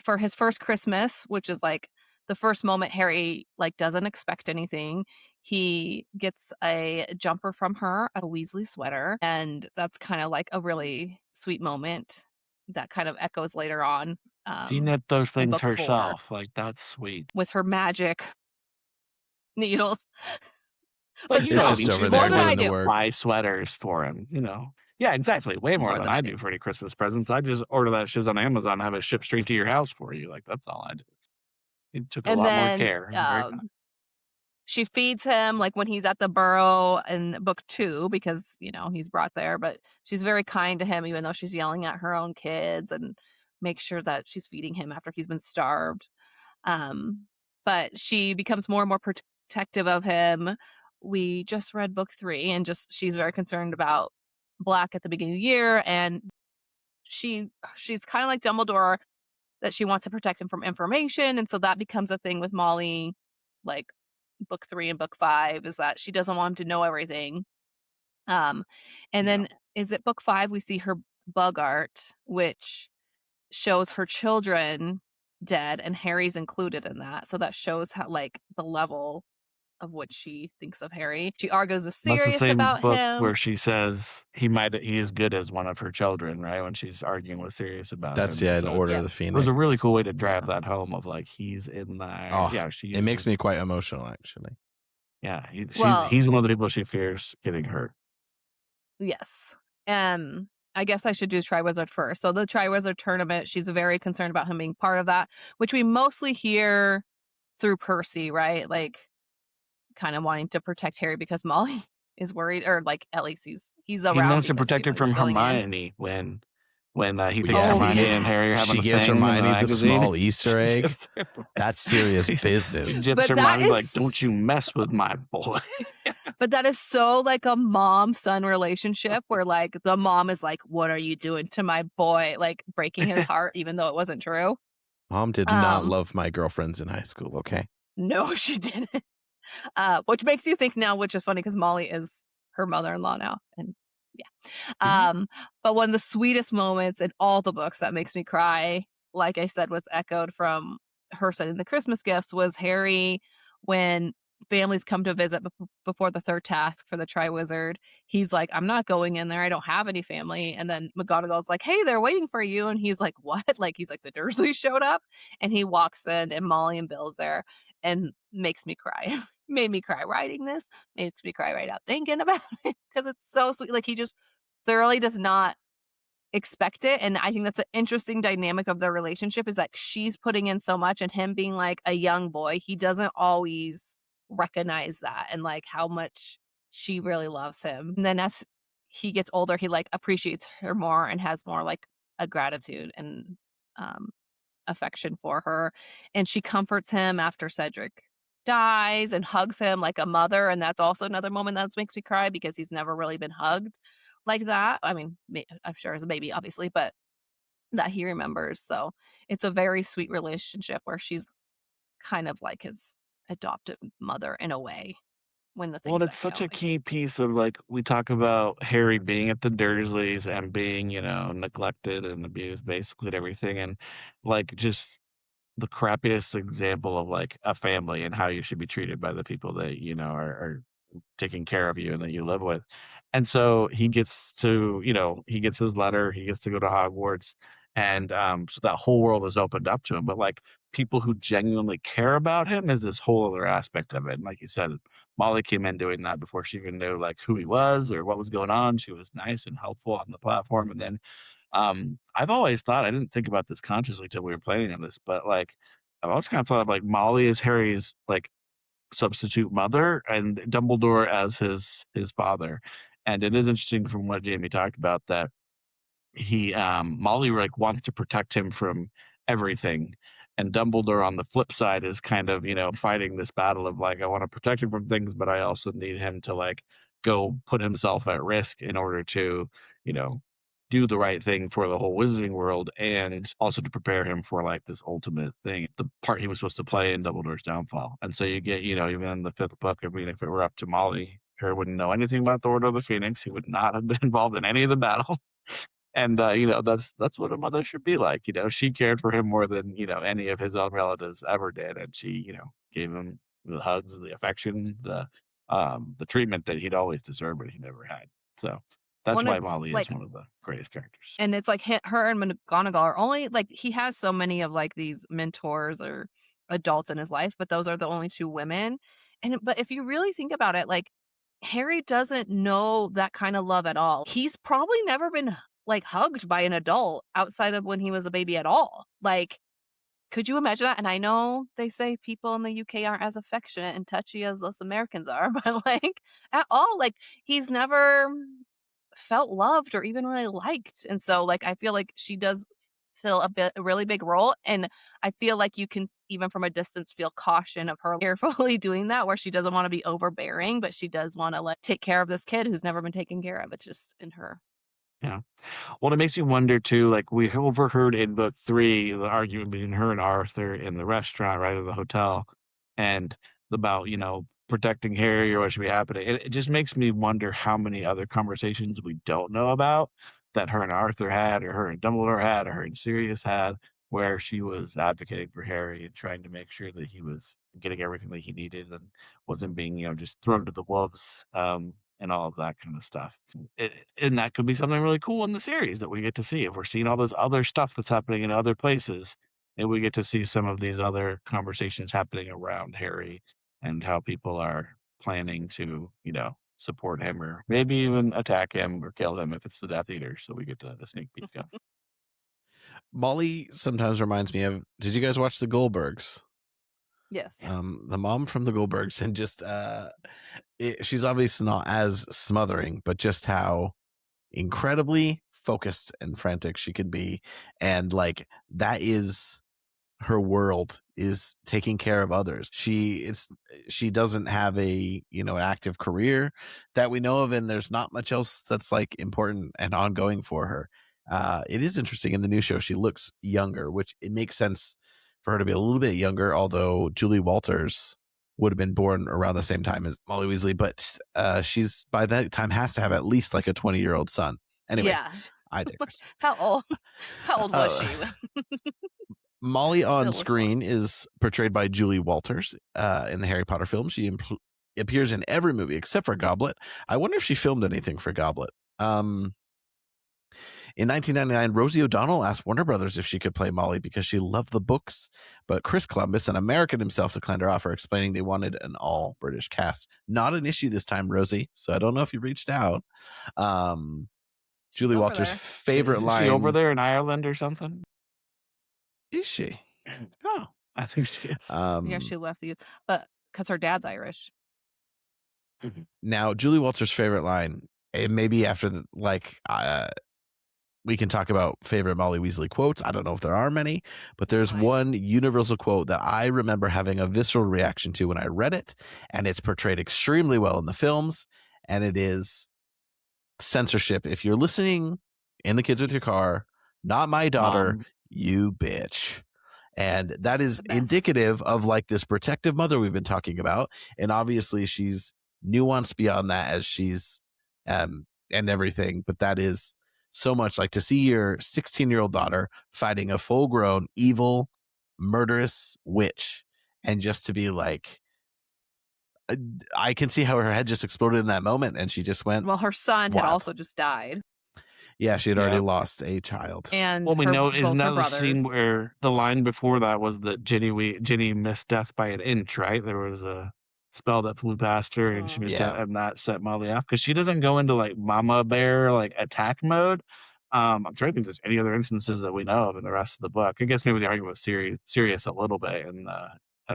for his first Christmas, which is like the first moment Harry like doesn't expect anything, he gets a jumper from her, a Weasley sweater, and that's kind of like a really sweet moment that kind of echoes later on. She knit those things herself. Like, that's sweet. With her magic needles. But it's just over there more than I do. Buy sweaters for him, Yeah, exactly. Way more than I do for any Christmas presents. I just order that shit on Amazon and have it shipped straight to your house for you. Like, that's all I do. It took a lot more care. She feeds him like when he's at the burrow in book 2 because, he's brought there. But she's very kind to him, even though she's yelling at her own kids, and make sure that she's feeding him after he's been starved. But she becomes more and more protective of him. We just read book 3, and she's very concerned about Black at the beginning of the year. And she's kind of like Dumbledore, that she wants to protect him from information. And so that becomes a thing with Molly, like book 3 and book 5, is that she doesn't want him to know everything. And then is it book 5 we see her bug art, which shows her children dead, and Harry's included in that. So that shows how like the level of what she thinks of Harry. She argues with Sirius about him, where she says he is good as one of her children, right? When she's arguing with Sirius about that's him. in Order of the Phoenix. It was a really cool way to drive that home of like he's in there. It makes me quite emotional, actually. Yeah, he's one of the people she fears getting hurt. Yes. I guess I should do Triwizard first. So the Triwizard tournament, she's very concerned about him being part of that, which we mostly hear through Percy, right? Like kind of wanting to protect Harry because Molly is worried, or like at least he's around. He wants to protect her from Hermione when he thinks Hermione and Harry are having she gives Hermione the small Easter egg. That's serious business. She Hermione like, don't you mess with my boy. But that is so like a mom-son relationship where like the mom is like, what are you doing to my boy? Like breaking his heart, even though it wasn't true. Mom did not love my girlfriends in high school, okay? No, she didn't. Which makes you think now, which is funny because Molly is her mother-in-law now. And yeah. But one of the sweetest moments in all the books that makes me cry, like I said, was echoed from her sending the Christmas gifts, was Harry when families come to visit before the third task for the Triwizard. He's like, I'm not going in there. I don't have any family. And then McGonagall's like, hey, they're waiting for you. And he's like, what? Like, he's like, the Dursleys showed up. And he walks in and Molly and Bill's there and makes me cry. Made me cry writing this. Makes me cry right now thinking about it because it's so sweet. Like, he just thoroughly does not expect it. And I think that's an interesting dynamic of their relationship, is like she's putting in so much and him being like a young boy, he doesn't always recognize that and like how much she really loves him. And then as he gets older, he like appreciates her more and has more like a gratitude and affection for her. And she comforts him after Cedric dies and hugs him like a mother. And that's also another moment that makes me cry because he's never really been hugged like that. I mean, I'm sure as a baby, obviously, but that he remembers. So it's a very sweet relationship where she's kind of like his adopted mother in a way when the Well, things it's that such go. a key piece of like we talk about Harry being at the Dursleys and being, neglected and abused basically and everything, and like just the crappiest example of like a family and how you should be treated by the people that are taking care of you and that you live with. And so he gets to, he gets his letter, he gets to go to Hogwarts, and so that whole world is opened up to him. But like people who genuinely care about him is this whole other aspect of it. And like you said, Molly came in doing that before she even knew like who he was or what was going on. She was nice and helpful on the platform. And then I've always thought, I didn't think about this consciously till we were planning on this, but like I've always kind of thought of like Molly as Harry's like substitute mother and Dumbledore as his father. And it is interesting from what Jamie talked about that he Molly like wants to protect him from everything. And Dumbledore on the flip side is kind of, fighting this battle of like I want to protect him from things, but I also need him to like go put himself at risk in order to, you know, do the right thing for the whole wizarding world and also to prepare him for like this ultimate thing, the part he was supposed to play in Dumbledore's downfall. And so you get, even in the fifth book, I mean, if it were up to Molly, Harry wouldn't know anything about the Order of the Phoenix. He would not have been involved in any of the battles. And that's what a mother should be like. She cared for him more than any of his own relatives ever did, and she gave him the hugs, the affection, the treatment that he'd always deserved, but he never had. So that's When why it's Molly is like, one of the greatest characters. and it's like her and McGonagall are only like he has so many of like these mentors or adults in his life, but those are the only two women. But if you really think about it, like Harry doesn't know that kind of love at all. He's probably never been like hugged by an adult outside of when he was a baby at all. Like, could you imagine that? And I know they say people in the UK aren't as affectionate and touchy as us Americans are, but like at all, like he's never felt loved or even really liked. And so like I feel like she does fill a really big role, and I feel like you can even from a distance feel caution of her carefully doing that, where she doesn't want to be overbearing, but she does want to like take care of this kid who's never been taken care of. It's just in her. Yeah. Well, it makes me wonder too, like we overheard in book 3, the argument between her and Arthur in the restaurant, right, at the hotel, and about, protecting Harry or what should be happening. It just makes me wonder how many other conversations we don't know about that her and Arthur had, or her and Dumbledore had, or her and Sirius had, where she was advocating for Harry and trying to make sure that he was getting everything that he needed and wasn't being, just thrown to the wolves. And all of that kind of stuff. And that could be something really cool in the series that we get to see. If we're seeing all this other stuff that's happening in other places, and we get to see some of these other conversations happening around Harry and how people are planning to, support him or maybe even attack him or kill him if it's the Death Eater. So we get a sneak peek of. Molly sometimes reminds me of, did you guys watch the Goldbergs? Yes. The mom from the Goldbergs, and just she's obviously not as smothering, but just how incredibly focused and frantic she can be, and like that is her world, is taking care of others. She doesn't have a an active career that we know of, and there's not much else that's like important and ongoing for her. It is interesting in the new show she looks younger, which it makes sense for her to be a little bit younger, although Julie Walters would have been born around the same time as Molly Weasley, but she's by that time has to have at least like a 20-year-old son. Anyway, Yeah. I digress. How old was she? Molly on was screen is portrayed by Julie Walters in the Harry Potter films. She appears in every movie except for Goblet. I wonder if she filmed anything for Goblet. In 1999, Rosie O'Donnell asked Warner Brothers if she could play Molly because she loved the books, but Chris Columbus, an American himself, declined her offer, explaining they wanted an all-British cast. Not an issue this time, Rosie, so I don't know if you reached out. Julie Walters' favorite line... Is she over there in Ireland or something? Is she? Oh. I think she is. Yeah, she left but because her dad's Irish. Mm-hmm. Now, Julie Walters' favorite line, maybe after we can talk about favorite Molly Weasley quotes. I don't know if there are many, but there's one universal quote that I remember having a visceral reaction to when I read it, and it's portrayed extremely well in the films, and it is censorship. If you're listening in the kids with your car, not my daughter, you bitch. And that is indicative of like this protective mother we've been talking about. And obviously she's nuanced beyond that as she's and everything. But that is so much like to see your 16-year-old daughter fighting a full-grown, evil, murderous witch. And just to be like, I can see how her head just exploded in that moment. And she just went, well, her son had also just died. Yeah, she had already lost a child. And well, we know, isn't that the scene brothers. where the line before that was that Ginny missed death by an inch, right? There was a spell that flew past her and she missed death, and that set Molly off because she doesn't go into like mama bear like attack mode. I'm trying to think if there's any other instances that we know of in the rest of the book. I guess maybe the argument was serious a little bit in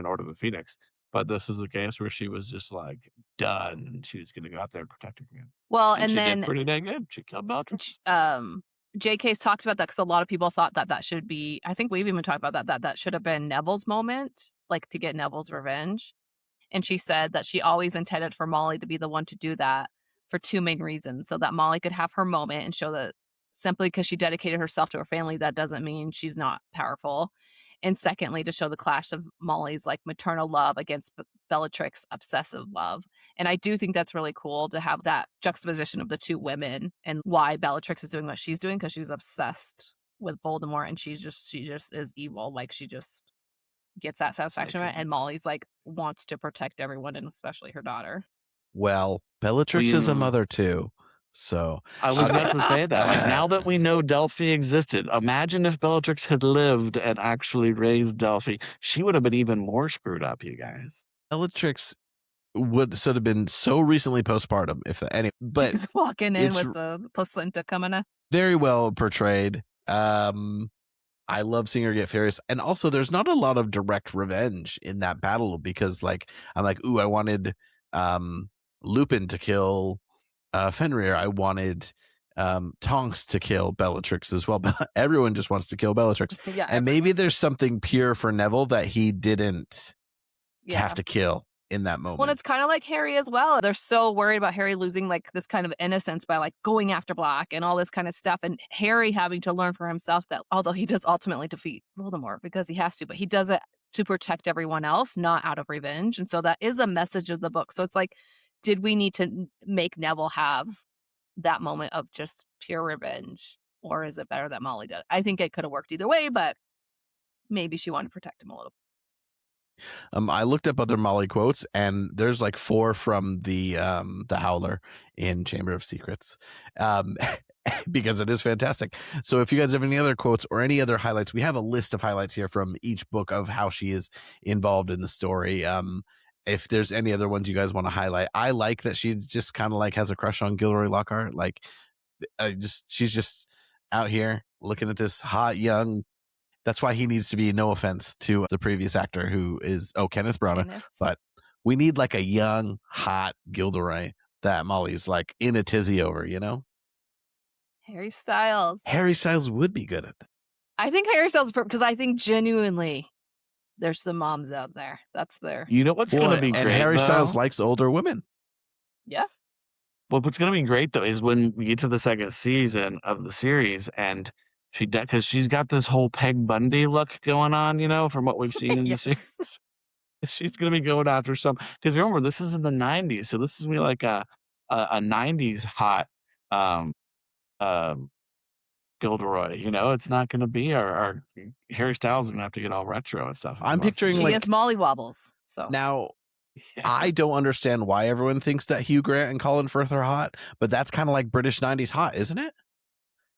Order of the Phoenix. But this is the case where she was just like done, and she was going to go out there and protect her again. Well, and she then did pretty dang good. She killed Bellatrix. JK's talked about that because a lot of people thought that should be. I think we've even talked about that should have been Neville's moment, like to get Neville's revenge. And she said that she always intended for Molly to be the one to do that for two main reasons, so that Molly could have her moment and show that simply because she dedicated herself to her family, that doesn't mean she's not powerful. And secondly, to show the clash of Molly's like maternal love against Bellatrix's obsessive love. And I do think that's really cool to have that juxtaposition of the two women and why Bellatrix is doing what she's doing, because she's obsessed with Voldemort and she just is evil. Like she just gets that satisfaction from it. And Molly's like wants to protect everyone and especially her daughter. Well, Bellatrix is a mother too. So I was about to say that. Like now that we know Delphi existed, imagine if Bellatrix had lived and actually raised Delphi. She would have been even more screwed up, you guys. Bellatrix would have been so recently postpartum, if any. But she's walking in with the placenta coming up. Very well portrayed. I love seeing her get furious, and also there's not a lot of direct revenge in that battle because, like, I'm like, ooh, I wanted Lupin to kill Fenrir. I wanted Tonks to kill Bellatrix as well. Everyone just wants to kill Bellatrix. Yeah, and maybe there's something pure for Neville that he didn't have to kill in that moment. Well, it's kind of like Harry as well. They're so worried about Harry losing like this kind of innocence by like going after Black and all this kind of stuff. And Harry having to learn for himself that although he does ultimately defeat Voldemort because he has to, but he does it to protect everyone else, not out of revenge. And so that is a message of the book. So it's like, did we need to make Neville have that moment of just pure revenge? Or is it better that Molly did? I think it could have worked either way, but maybe she wanted to protect him a little. I looked up other Molly quotes, and there's like 4 from the Howler in Chamber of Secrets, because it is fantastic. So if you guys have any other quotes or any other highlights, we have a list of highlights here from each book of how she is involved in the story. If there's any other ones you guys want to highlight, I like that she just kind of like has a crush on Gilderoy Lockhart. Like, she's just out here looking at this hot young. That's why he needs to be, no offense to the previous actor who is, Kenneth Branagh, but we need like a young, hot Gilderoy that Molly's like in a tizzy over, you know? Harry Styles. Harry Styles would be good at that. I think Harry Styles is perfect because I think genuinely there's some moms out there. That's their. You know what's going to be great, and Harry Styles likes older women. Yeah. Well, what's going to be great though is when we get to the second season of the series and because she's got this whole Peg Bundy look going on, you know, from what we've seen in the series. She's going to be going after some, because remember, this is in the 90s. So this is going to be like a 90s hot Gilderoy, you know, it's not going to be our Harry Styles is going to have to get all retro and stuff. I'm picturing she has Molly Wobbles. So now I don't understand why everyone thinks that Hugh Grant and Colin Firth are hot, but that's kind of like British 90s hot, isn't it?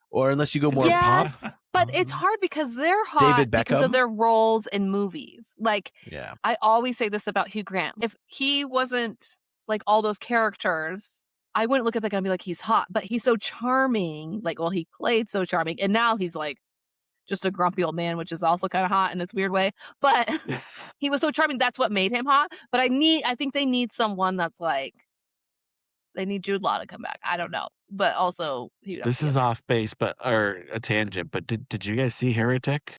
Or unless you go more pop. But it's hard because they're hot because of their roles in movies. Like, I always say this about Hugh Grant. If he wasn't like all those characters, I wouldn't look at that guy and be like, he's hot. But he's so charming. Like, well, he played so charming. And now he's like just a grumpy old man, which is also kind of hot in its weird way. But he was so charming. That's what made him hot. But I think they need someone that's like, they need Jude Law to come back. I don't know. But also, this is off base, or a tangent. But did you guys see Heretic?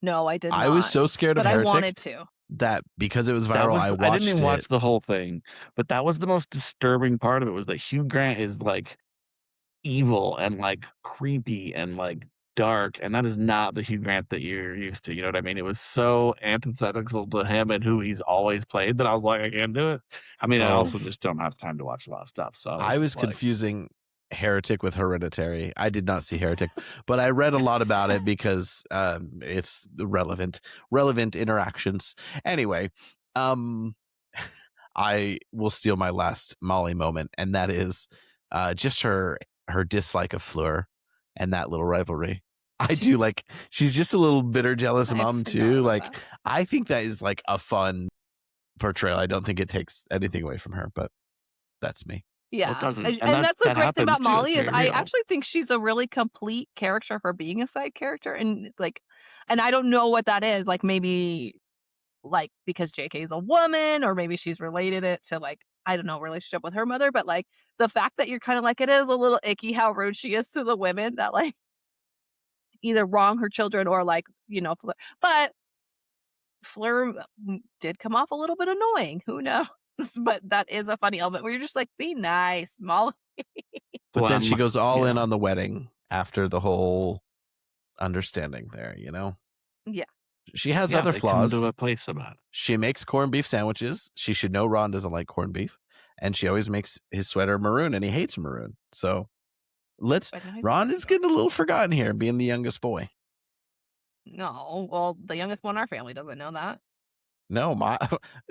No, I did not. I was so scared of Heretic. I wanted to. That because it was viral, I watched it. I didn't even watch the whole thing, but that was the most disturbing part of it. Was that Hugh Grant is like evil and like creepy and like dark, and that is not the Hugh Grant that you're used to. You know what I mean? It was so antithetical to him and who he's always played that I was like, I can't do it. I mean, I Oh, also just don't have time to watch a lot of stuff. So I was I was just like, confusing Heretic with Hereditary. I did not see Heretic, but I read a lot about it because it's relevant interactions. Anyway, I will steal my last Molly moment, and that is just her dislike of Fleur and that little rivalry. I do like, she's just a little bitter, jealous I mom forgot too. about Like, that. I think that is like a fun portrayal. I don't think it takes anything away from her, but that's me. well, it Yeah. doesn't, And and that's the that great thing happens about too. It's Molly is very I real. actually think she's a really complete character for being a side character. And like, and I don't know what that is. Like maybe like because JK is a woman, or maybe she's related it to like, I don't know, relationship with her mother. But like the fact that you're kind of like, it is a little icky how rude she is to the women that like either wrong her children or like, you know, but Fleur did come off a little bit annoying. Who knows? But that is a funny element where you're just like, be nice, Molly. But then she Phlegm, goes all you in know. on the wedding after the whole understanding there, you know? Yeah. She has Yeah, other they come flaws. to a place about it. She makes corned beef sandwiches. She should know Ron doesn't like corned beef. And she always makes his sweater maroon, and he hates maroon. So Ron is getting a little forgotten here, being the youngest boy. No, well, the youngest one in our family doesn't know that. No,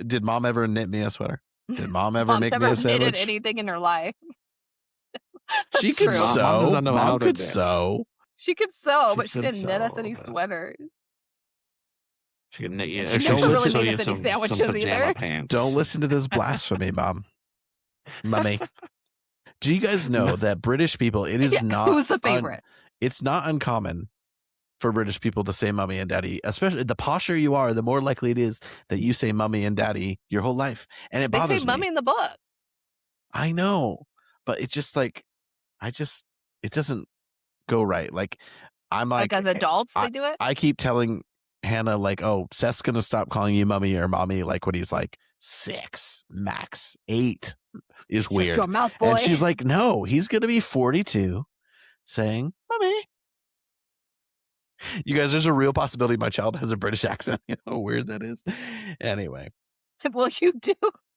did mom ever knit me a sweater? Did mom ever Mom make me never a knitted sandwich? anything in her life. She That's could true. Mom does sew. not know how Mom to could knit. sew. She could sew, She but she could didn't knit us sew, any but sweaters. she could knit you. And Or she she never should really sew made you us any some sandwiches pajama either. pants. Don't listen to this blasphemy, Mom. Mummy. Do you guys know that British people, it is Yeah, not who's the favorite? It's not uncommon for British people to say mummy and daddy, especially the posher you are, the more likely it is that you say mummy and daddy your whole life. And it They bothers say mummy me. in the book. I know, but it's just like, it doesn't go right. Like, I'm Like as adults, they do it. I keep telling Hannah, like, oh, Seth's going to stop calling you mummy or mommy, like when he's like 6, max 8 is Shut weird. your mouth, boy. And she's like, no, he's going to be 42 saying mummy. You guys, there's a real possibility my child has a British accent. You know how weird that is? Anyway. Well, you do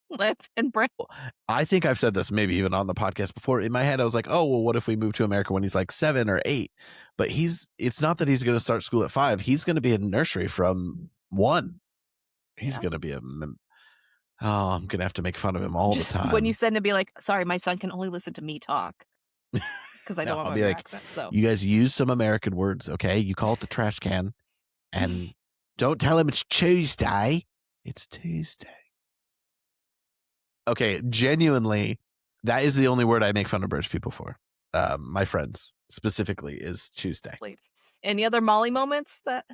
live in Britain. I think I've said this maybe even on the podcast before. In my head, I was like, oh, well, what if we move to America when he's like 7 or 8? But it's not that he's going to start school at 5. He's going to be in nursery from 1. He's going to be I'm going to have to make fun of him all the time. When you send him, be like, sorry, my son can only listen to me talk. Because I don't want my accent. So you guys use some American words, okay? You call it the trash can, and don't tell him it's Tuesday. It's Tuesday. Okay, genuinely, that is the only word I make fun of British people for. My friends specifically is Tuesday. Any other Molly moments that?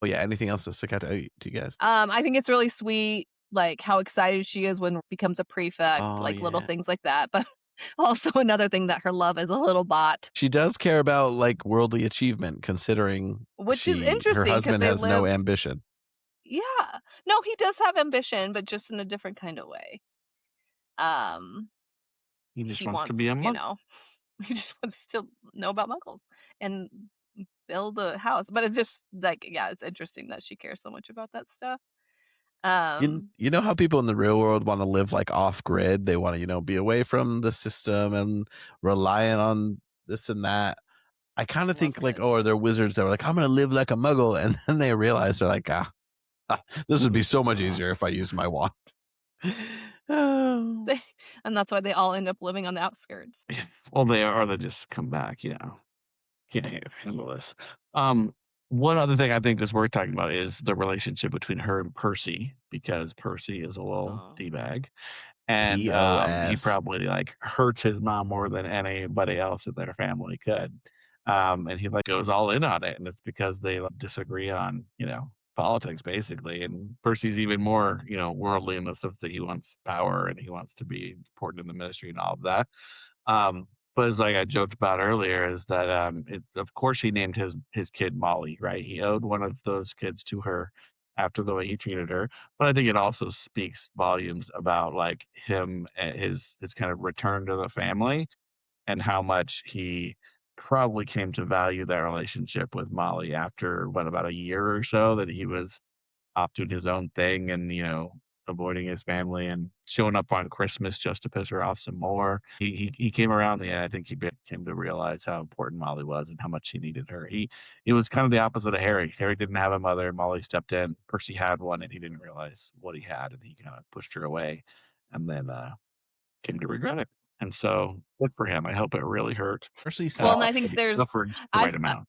Oh yeah, anything else that stick out to you guys? I think it's really sweet, like how excited she is when becomes a prefect, little things like that. But also another thing that her love is a little bot. She does care about like worldly achievement, considering which is interesting. Her husband has no ambition. Yeah, no, he does have ambition, but just in a different kind of way. He just wants to be a monk. He just wants to know about muggles and build a house. But it's just like, yeah, it's interesting that she cares so much about that stuff. You know how people in the real world want to live like off grid? They want to, be away from the system and relying on this and that. I kind of think like, are there wizards that were like, I'm going to live like a muggle? And then they realize they're like, this would be so much easier if I used my wand. And that's why they all end up living on the outskirts. Well, they just come back, Can't handle this. One other thing I think is worth talking about is the relationship between her and Percy, because Percy is a little D-bag. And he probably like hurts his mom more than anybody else in their family could. And he like goes all in on it, and it's because they disagree on, politics basically. And Percy's even more, worldly in the sense that he wants power and he wants to be important in the ministry and all of that. But as like I joked about earlier, is that of course he named his kid Molly, right? He owed one of those kids to her after the way he treated her. But I think it also speaks volumes about like him and his kind of return to the family and how much he probably came to value that relationship with Molly after about a year or so that he was off doing his own thing and, avoiding his family and showing up on Christmas just to piss her off some more. He came around the end. I think he came to realize how important Molly was and how much he needed her. It was kind of the opposite of Harry. Harry didn't have a mother. Molly stepped in. Percy had one, and he didn't realize what he had, and he kind of pushed her away, and then came to regret it. And so, good for him. I hope it really hurt. Percy Well, and sucks. I think He there's, suffered the right amount.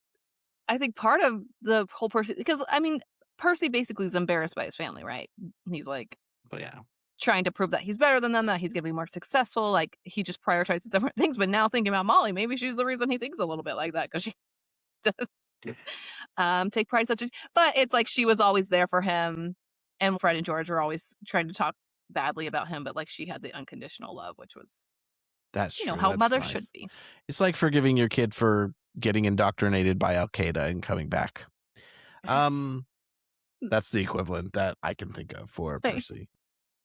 I think part of the whole Percy, because I mean, Percy basically is embarrassed by his family, right? He's like But yeah, trying to prove that he's better than them, that he's going to be more successful. Like he just prioritizes different things. But now thinking about Molly, maybe she's the reason he thinks a little bit like that, because she does take pride in such a. But it's like she was always there for him, and Fred and George were always trying to talk badly about him, but like she had the unconditional love, which was That's true. how That's mothers nice. should be. It's like forgiving your kid for getting indoctrinated by Al Qaeda and coming back. That's the equivalent that I can think of for Percy.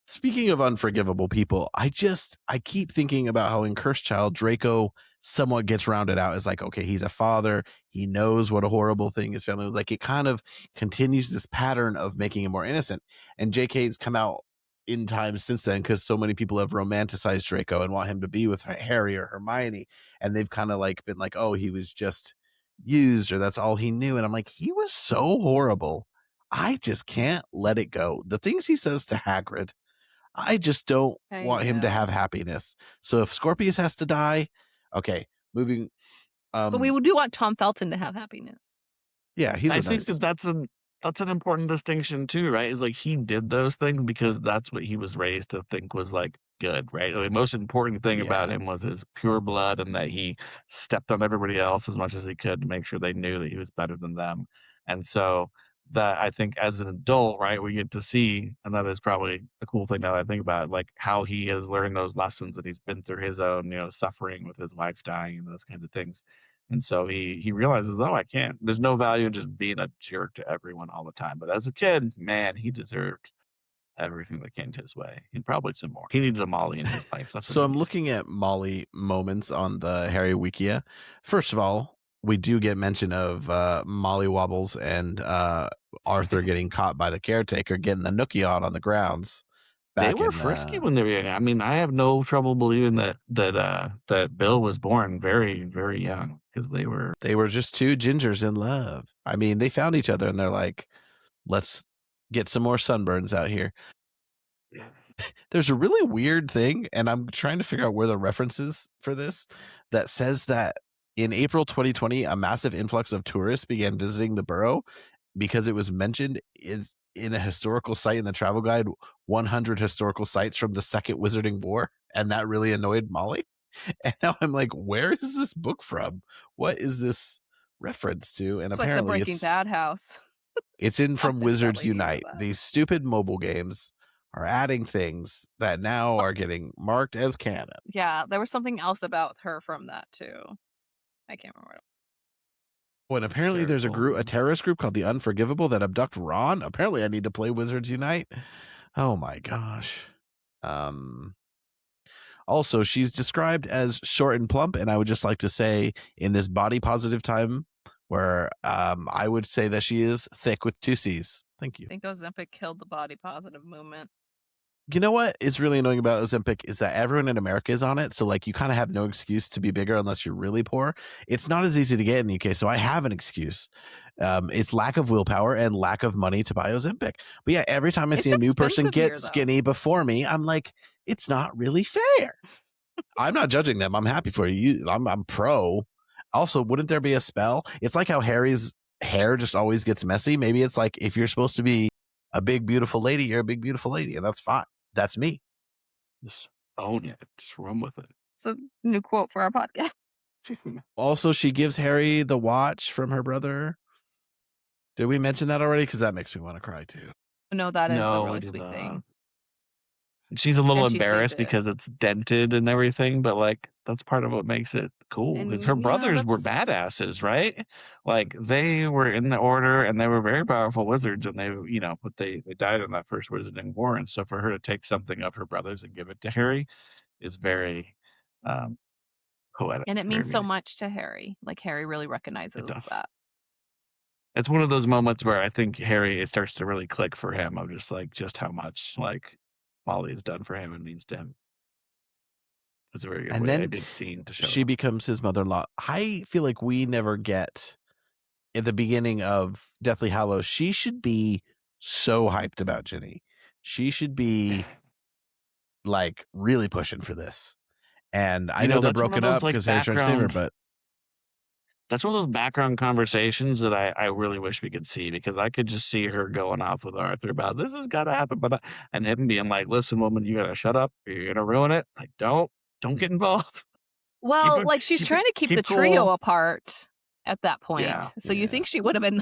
Speaking of unforgivable people, I keep thinking about how in Cursed Child, Draco somewhat gets rounded out as like, okay, he's a father. He knows what a horrible thing his family was. Like, it kind of continues this pattern of making him more innocent. And JK's come out in time since then because so many people have romanticized Draco and want him to be with Harry or Hermione. And they've kind of like been like, oh, he was just used, or that's all he knew. And I'm like, he was so horrible. I just can't let it go. The things he says to Hagrid, I just don't want him to have happiness. So if Scorpius has to die, okay, moving. But we do want Tom Felton to have happiness. Yeah, I think that's an important distinction too, right? Is like he did those things because that's what he was raised to think was like good, right? The most important thing about him was his pure blood and that he stepped on everybody else as much as he could to make sure they knew that he was better than them. And so that I think as an adult, right, we get to see, and that is probably a cool thing now that I think about it, like how he has learned those lessons and he's been through his own, suffering with his wife dying and those kinds of things. And so he realizes, oh, I can't. There's no value in just being a jerk to everyone all the time. But as a kid, man, he deserved everything that came his way, and probably some more. He needed a Molly in his life. So I'm looking at Molly moments on the Harry Wikia. First of all, we do get mention of Molly Wobbles and Arthur getting caught by the caretaker, getting the nookie on the grounds. They were frisky when they were young. I mean, I have no trouble believing that Bill was born very, very young, because they were just two gingers in love. I mean, they found each other and they're like, let's get some more sunburns out here. There's a really weird thing, and I'm trying to figure out where the reference is for this, that says that in April 2020, a massive influx of tourists began visiting the borough because it was mentioned is in a historical site in the travel guide, 100 historical sites from the Second Wizarding War, and that really annoyed Molly. And now I'm like, where is this book from? What is this reference to? And it's apparently like the Breaking Bad house. It's in from Wizards Unite. These stupid mobile games are adding things that now are getting marked as canon. Yeah, there was something else about her from that too. I can't remember. Oh, and apparently there's a terrorist group called the Unforgivable that abduct Ron. Apparently I need to play Wizards Unite. Oh my gosh. Also, she's described as short and plump, and I would just like to say in this body positive time where I would say that she is thick with two C's. Thank you. I think Ozempic killed the body positive movement. You know what is really annoying about Ozempic is that everyone in America is on it. So like you kind of have no excuse to be bigger unless you're really poor. It's not as easy to get in the UK. So I have an excuse. It's lack of willpower and lack of money to buy Ozempic. But yeah, every time I see a new person get skinny before me, I'm like, it's not really fair. I'm not judging them. I'm happy for you. I'm pro. Also, wouldn't there be a spell? It's like how Harry's hair just always gets messy. Maybe it's like if you're supposed to be a big, beautiful lady, you're a big, beautiful lady, and that's fine. That's me. Just own it. Just run with it. It's a new quote for our podcast. Also, she gives Harry the watch from her brother. Did we mention that already? Because that makes me want to cry too. No, that is a really sweet thing. She's a little embarrassed because it's dented and everything, but like that's part of what makes it cool, because her brothers were badasses, right? Like they were in the order and they were very powerful wizards, and they, but they died in that first Wizarding War. And so for her to take something of her brothers and give it to Harry is very co-editor. And it means so much to Harry. Like Harry really recognizes that. It's one of those moments where I think Harry, it starts to really click for him of just how much like Molly has done for him and means to him. It's a very good a good scene to show. She becomes his mother-in-law. I feel like we never get at the beginning of Deathly Hallows. She should be so hyped about Ginny. She should be like really pushing for this. And I know they're broken up because Harry's trying to save her, but that's one of those background conversations that I really wish we could see, because I could just see her going off with Arthur about this has got to happen, and him being like, "Listen, woman, you gotta shut up. You're gonna ruin it. Like, don't get involved." Well, like she's trying to keep the trio apart at that point. Yeah, so you think she would have been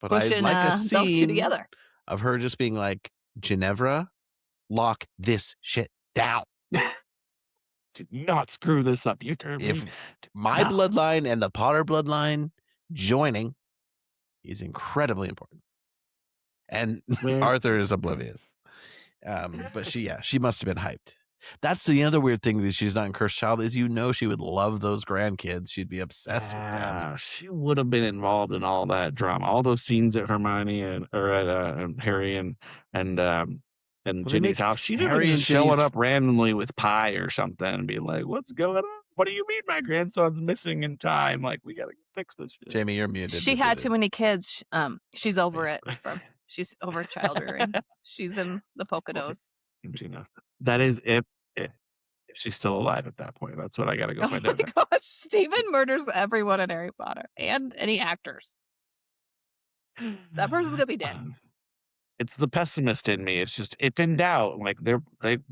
but pushing I'd like a those two scene together of her just being like, Ginevra, lock this shit down. Do not screw this up. You if my bloodline and the Potter bloodline joining is incredibly important. And Arthur is oblivious. But she must have been hyped. That's the other weird thing that she's not in Cursed Child is, she would love those grandkids. She'd be obsessed with them. She would have been involved in all that drama, all those scenes at Hermione or at Harry and Ginny's house. She didn't just showing up randomly with pie or something and be like, "What's going on? What do you mean my grandson's missing in time? Like, we gotta fix this shit." Jamie, you're muted. She had too many kids. She's over it. She's over child rearing. She's in the polka nose. She knows that is if she's still alive at that point. That's what I gotta go find out. Oh my gosh, Stephen murders everyone in Harry Potter and any actors. That person's gonna be dead. It's the pessimist in me. It's just, if in doubt, like they're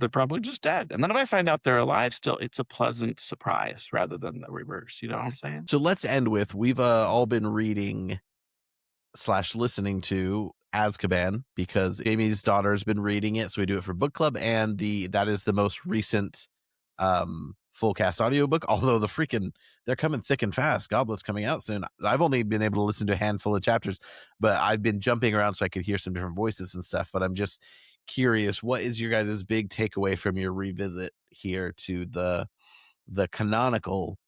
probably just dead. And then if I find out they're alive still, it's a pleasant surprise rather than the reverse. You know what I'm saying? So let's end with, we've all been reading / listening to Azkaban because Amy's daughter's been reading it. So we do it for book club, and that is the most recent full cast audiobook, although they're coming thick and fast. Goblet's coming out soon. I've only been able to listen to a handful of chapters, but I've been jumping around so I could hear some different voices and stuff. But I'm just curious, what is your guys' big takeaway from your revisit here to the canonical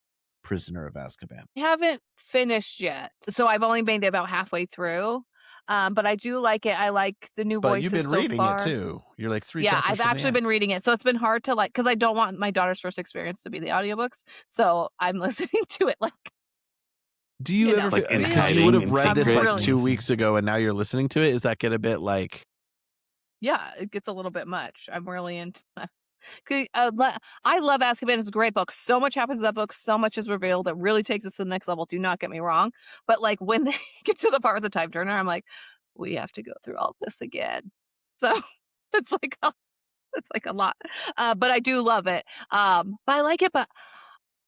Prisoner of Azkaban? I haven't finished yet, so I've only made it about halfway through. But I do like it. I like the new voices. But you've been reading it too. You're like 3 chapters. Yeah, I've actually been reading it. So it's been hard to because I don't want my daughter's first experience to be the audiobooks. So I'm listening to it Do you ever feel, because you would have read this 2 weeks ago and now you're listening to it, is that get a bit like? Yeah, it gets a little bit much. I'm really into I love Azkaban. It's a great book. So much happens in that book. So much is revealed. It really takes us to the next level. Do not get me wrong. But when they get to the part with the time turner, I'm like, we have to go through all this again. So it's like a lot. But I do love it. But I like it. But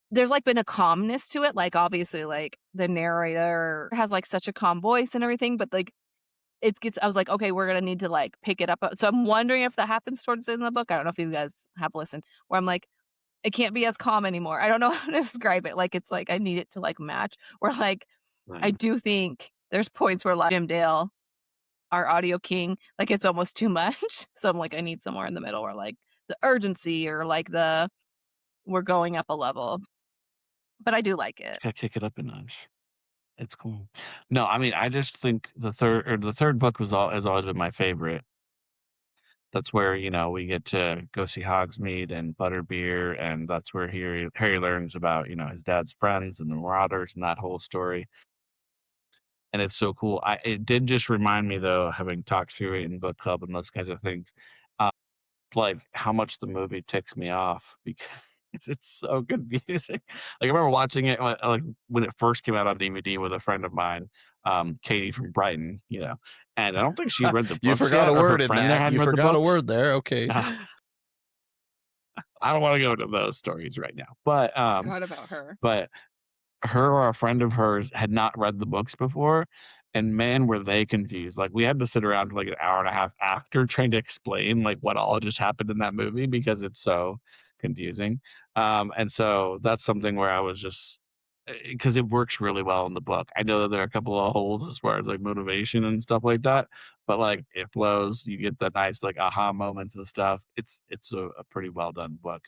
there's been a calmness to it. Obviously, the narrator has such a calm voice and everything. But I was like, okay, we're gonna need to pick it up. So I'm wondering if that happens towards the end of the book. I don't know if you guys have listened, where I'm like, it can't be as calm anymore. I don't know how to describe it. It's I need it to match. Or I do think there's points where Jim Dale, our audio king, it's almost too much. So I'm I need somewhere in the middle where the urgency or we're going up a level. But I do like it. Gotta kick it up a notch. It's cool. No, I mean, I just think the third book has always been my favorite. That's where, we get to go see Hogsmeade and Butterbeer, and that's where Harry learns about, his dad's friends and the Marauders and that whole story. And it's so cool. It did just remind me, though, having talked through it in book club and those kinds of things, how much the movie ticks me off because it's so confusing. I remember watching it when it first came out on DVD with a friend of mine, Katie from Brighton, and I don't think she read the book. You forgot a word in that. You forgot a word there. Okay. I don't want to go into those stories right now, but forgot about her. But her or a friend of hers had not read the books before, and man, were they confused. We had to sit around for an hour and a half after trying to explain what all just happened in that movie because it's so confusing. And so that's something where I was just, because it works really well in the book. I know that there are a couple of holes as far as motivation and stuff like that, but it flows. You get the nice aha moments and stuff. It's a pretty well done book.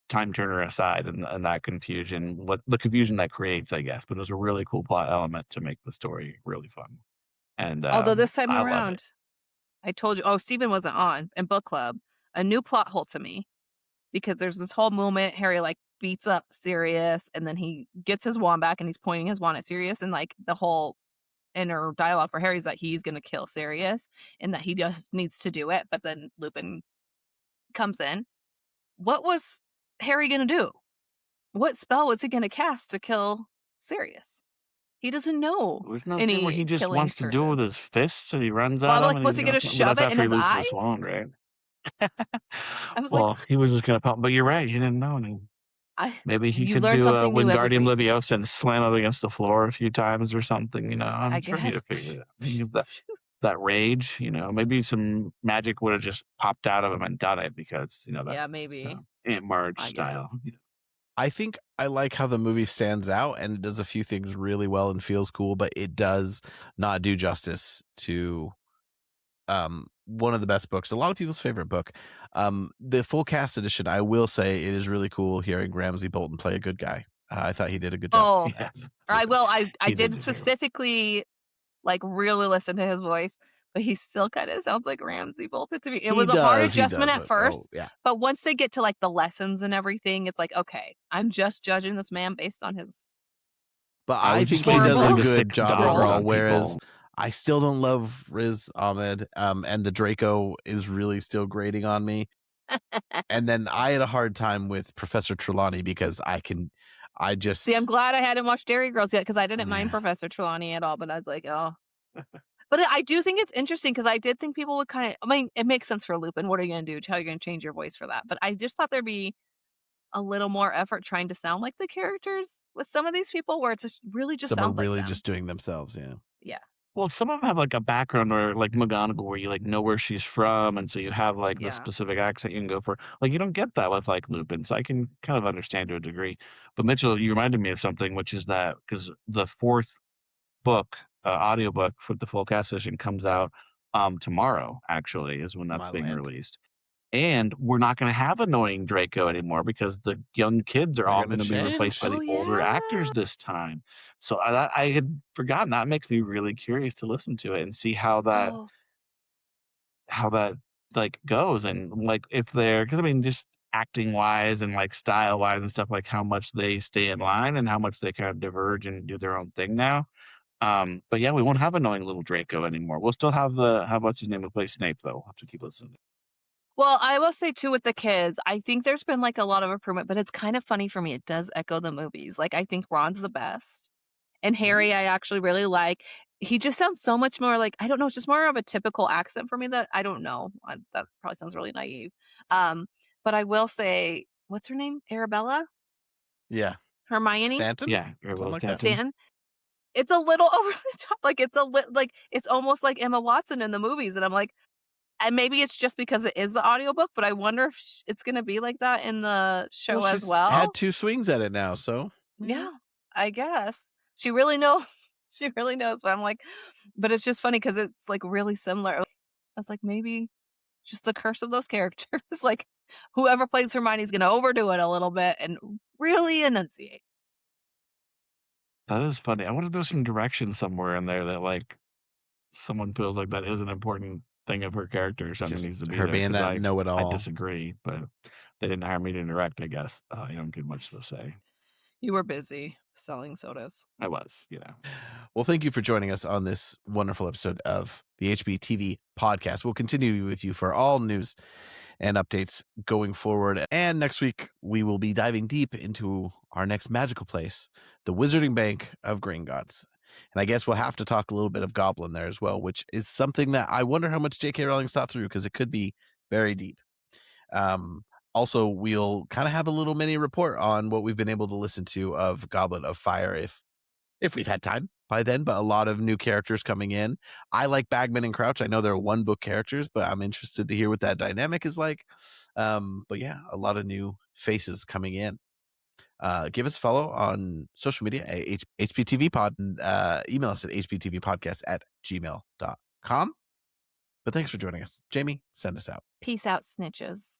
Time Turner aside and that confusion, what the confusion that creates, I guess. But it was a really cool plot element to make the story really fun. And Although this time I love it. around, I told you, Stephen wasn't on in book club, a new plot hole to me, because there's this whole moment Harry like beats up Sirius, and then he gets his wand back and he's pointing his wand at Sirius, and like the whole inner dialogue for Harry is that he's going to kill Sirius and that he just needs to do it. But then Lupin comes in. What was Harry going to do? What spell was he going to cast to kill Sirius? He doesn't know. Wasn't that scene where he just wants to do it with his fists and he runs Well, at like, him? was he going to shove it in his eye? His wand, right? I was well, he was just going to pop. But you're right. You didn't know. Maybe he could do a Wingardium Leviosa and slam it against the floor a few times or something. You know, I'm sure he'd have figured it out. That rage, you know, maybe some magic would have just popped out of him and done it because, you know, that maybe Aunt Marge style. You know. I think I like how the movie stands out and it does a few things really well and feels cool, but it does not do justice to one of the best books, a lot of people's favorite book. The full cast edition, I will say it is really cool hearing Ramsay Bolton play a good guy. I thought he did a good job. Oh, yes. I did specifically like really listen to his voice, but he still kind of sounds like Ramsay Bolton to me. It was a hard adjustment at first, but once they get to like the lessons and everything, it's like, okay, I'm just judging this man based on his. But I think he does a good job overall, whereas I still don't love Riz Ahmed, and the Draco is really still grating on me. And then I had a hard time with Professor Trelawney because I just... See, I'm glad I hadn't watched Dairy Girls yet because I didn't mind Professor Trelawney at all, but I was like, oh. But I do think it's interesting because I did think people would kind of... I mean, it makes sense for Lupin. What are you going to do? How are you going to change your voice for that? But I just thought there'd be a little more effort trying to sound like the characters with some of these people where it's just really just sounds like them. Just doing themselves, Yeah. Well, some of them have like a background or like McGonagall where you like know where she's from, and so you have like the specific accent you can go for. Like you don't get that with like Lupin, so I can kind of understand to a degree. But Mitchell, you reminded me of something, which is that because the fourth book, audiobook for the full cast edition comes out tomorrow, actually, is when that's being released. And we're not going to have annoying Draco anymore because the young kids are all going to be replaced by the older actors this time. So I had forgotten. That makes me really curious to listen to it and see how that like goes, and like if they're, because I mean just acting wise and like style wise and stuff, like how much they stay in line and how much they kind of diverge and do their own thing now. But yeah, we won't have annoying little Draco anymore. We'll still have what's his name to play Snape though. We'll have to keep listening. Well, I will say too with the kids, I think there's been like a lot of improvement, but it's kind of funny for me. It does echo the movies. Like I think Ron's the best. And Harry, I actually really like. He just sounds so much more like, I don't know, it's just more of a typical accent for me that I don't know. That probably sounds really naive. But I will say, what's her name? Arabella? Yeah. Hermione? Stanton? Yeah, Arabella Stanton. It's a little over the top. Like it's almost like Emma Watson in the movies. And I'm like, and maybe it's just because it is the audiobook, but I wonder if it's going to be like that in the show as well. Had 2 swings at it now, so. Yeah, I guess. She really knows. She really knows. But I'm like, but it's just funny because it's like really similar. I was like, maybe just the curse of those characters. Like whoever plays Hermione is going to overdo it a little bit and really enunciate. That is funny. I wonder if there's some direction somewhere in there that like someone feels like that is an important thing of her character or something needs to be her there, being that know-it-all. I disagree, but they didn't hire me to direct, I guess. You don't get much to say. You were busy selling sodas. I was, Well, thank you for joining us on this wonderful episode of the HPTV Podcast. We'll continue with you for all news and updates going forward. And next week, we will be diving deep into our next magical place, the Wizarding Bank of Gringotts. And I guess we'll have to talk a little bit of Goblin there as well, which is something that I wonder how much J.K. Rowling's thought through because it could be very deep. Also, we'll kind of have a little mini report on what we've been able to listen to of Goblet of Fire if we've had time by then, but a lot of new characters coming in. I like Bagman and Crouch. I know they're 1-book characters, but I'm interested to hear what that dynamic is like. But yeah, a lot of new faces coming in. Give us a follow on social media at HPTVPod, and email us at hptvpodcast@gmail.com. But thanks for joining us. Jamie, send us out. Peace out, snitches.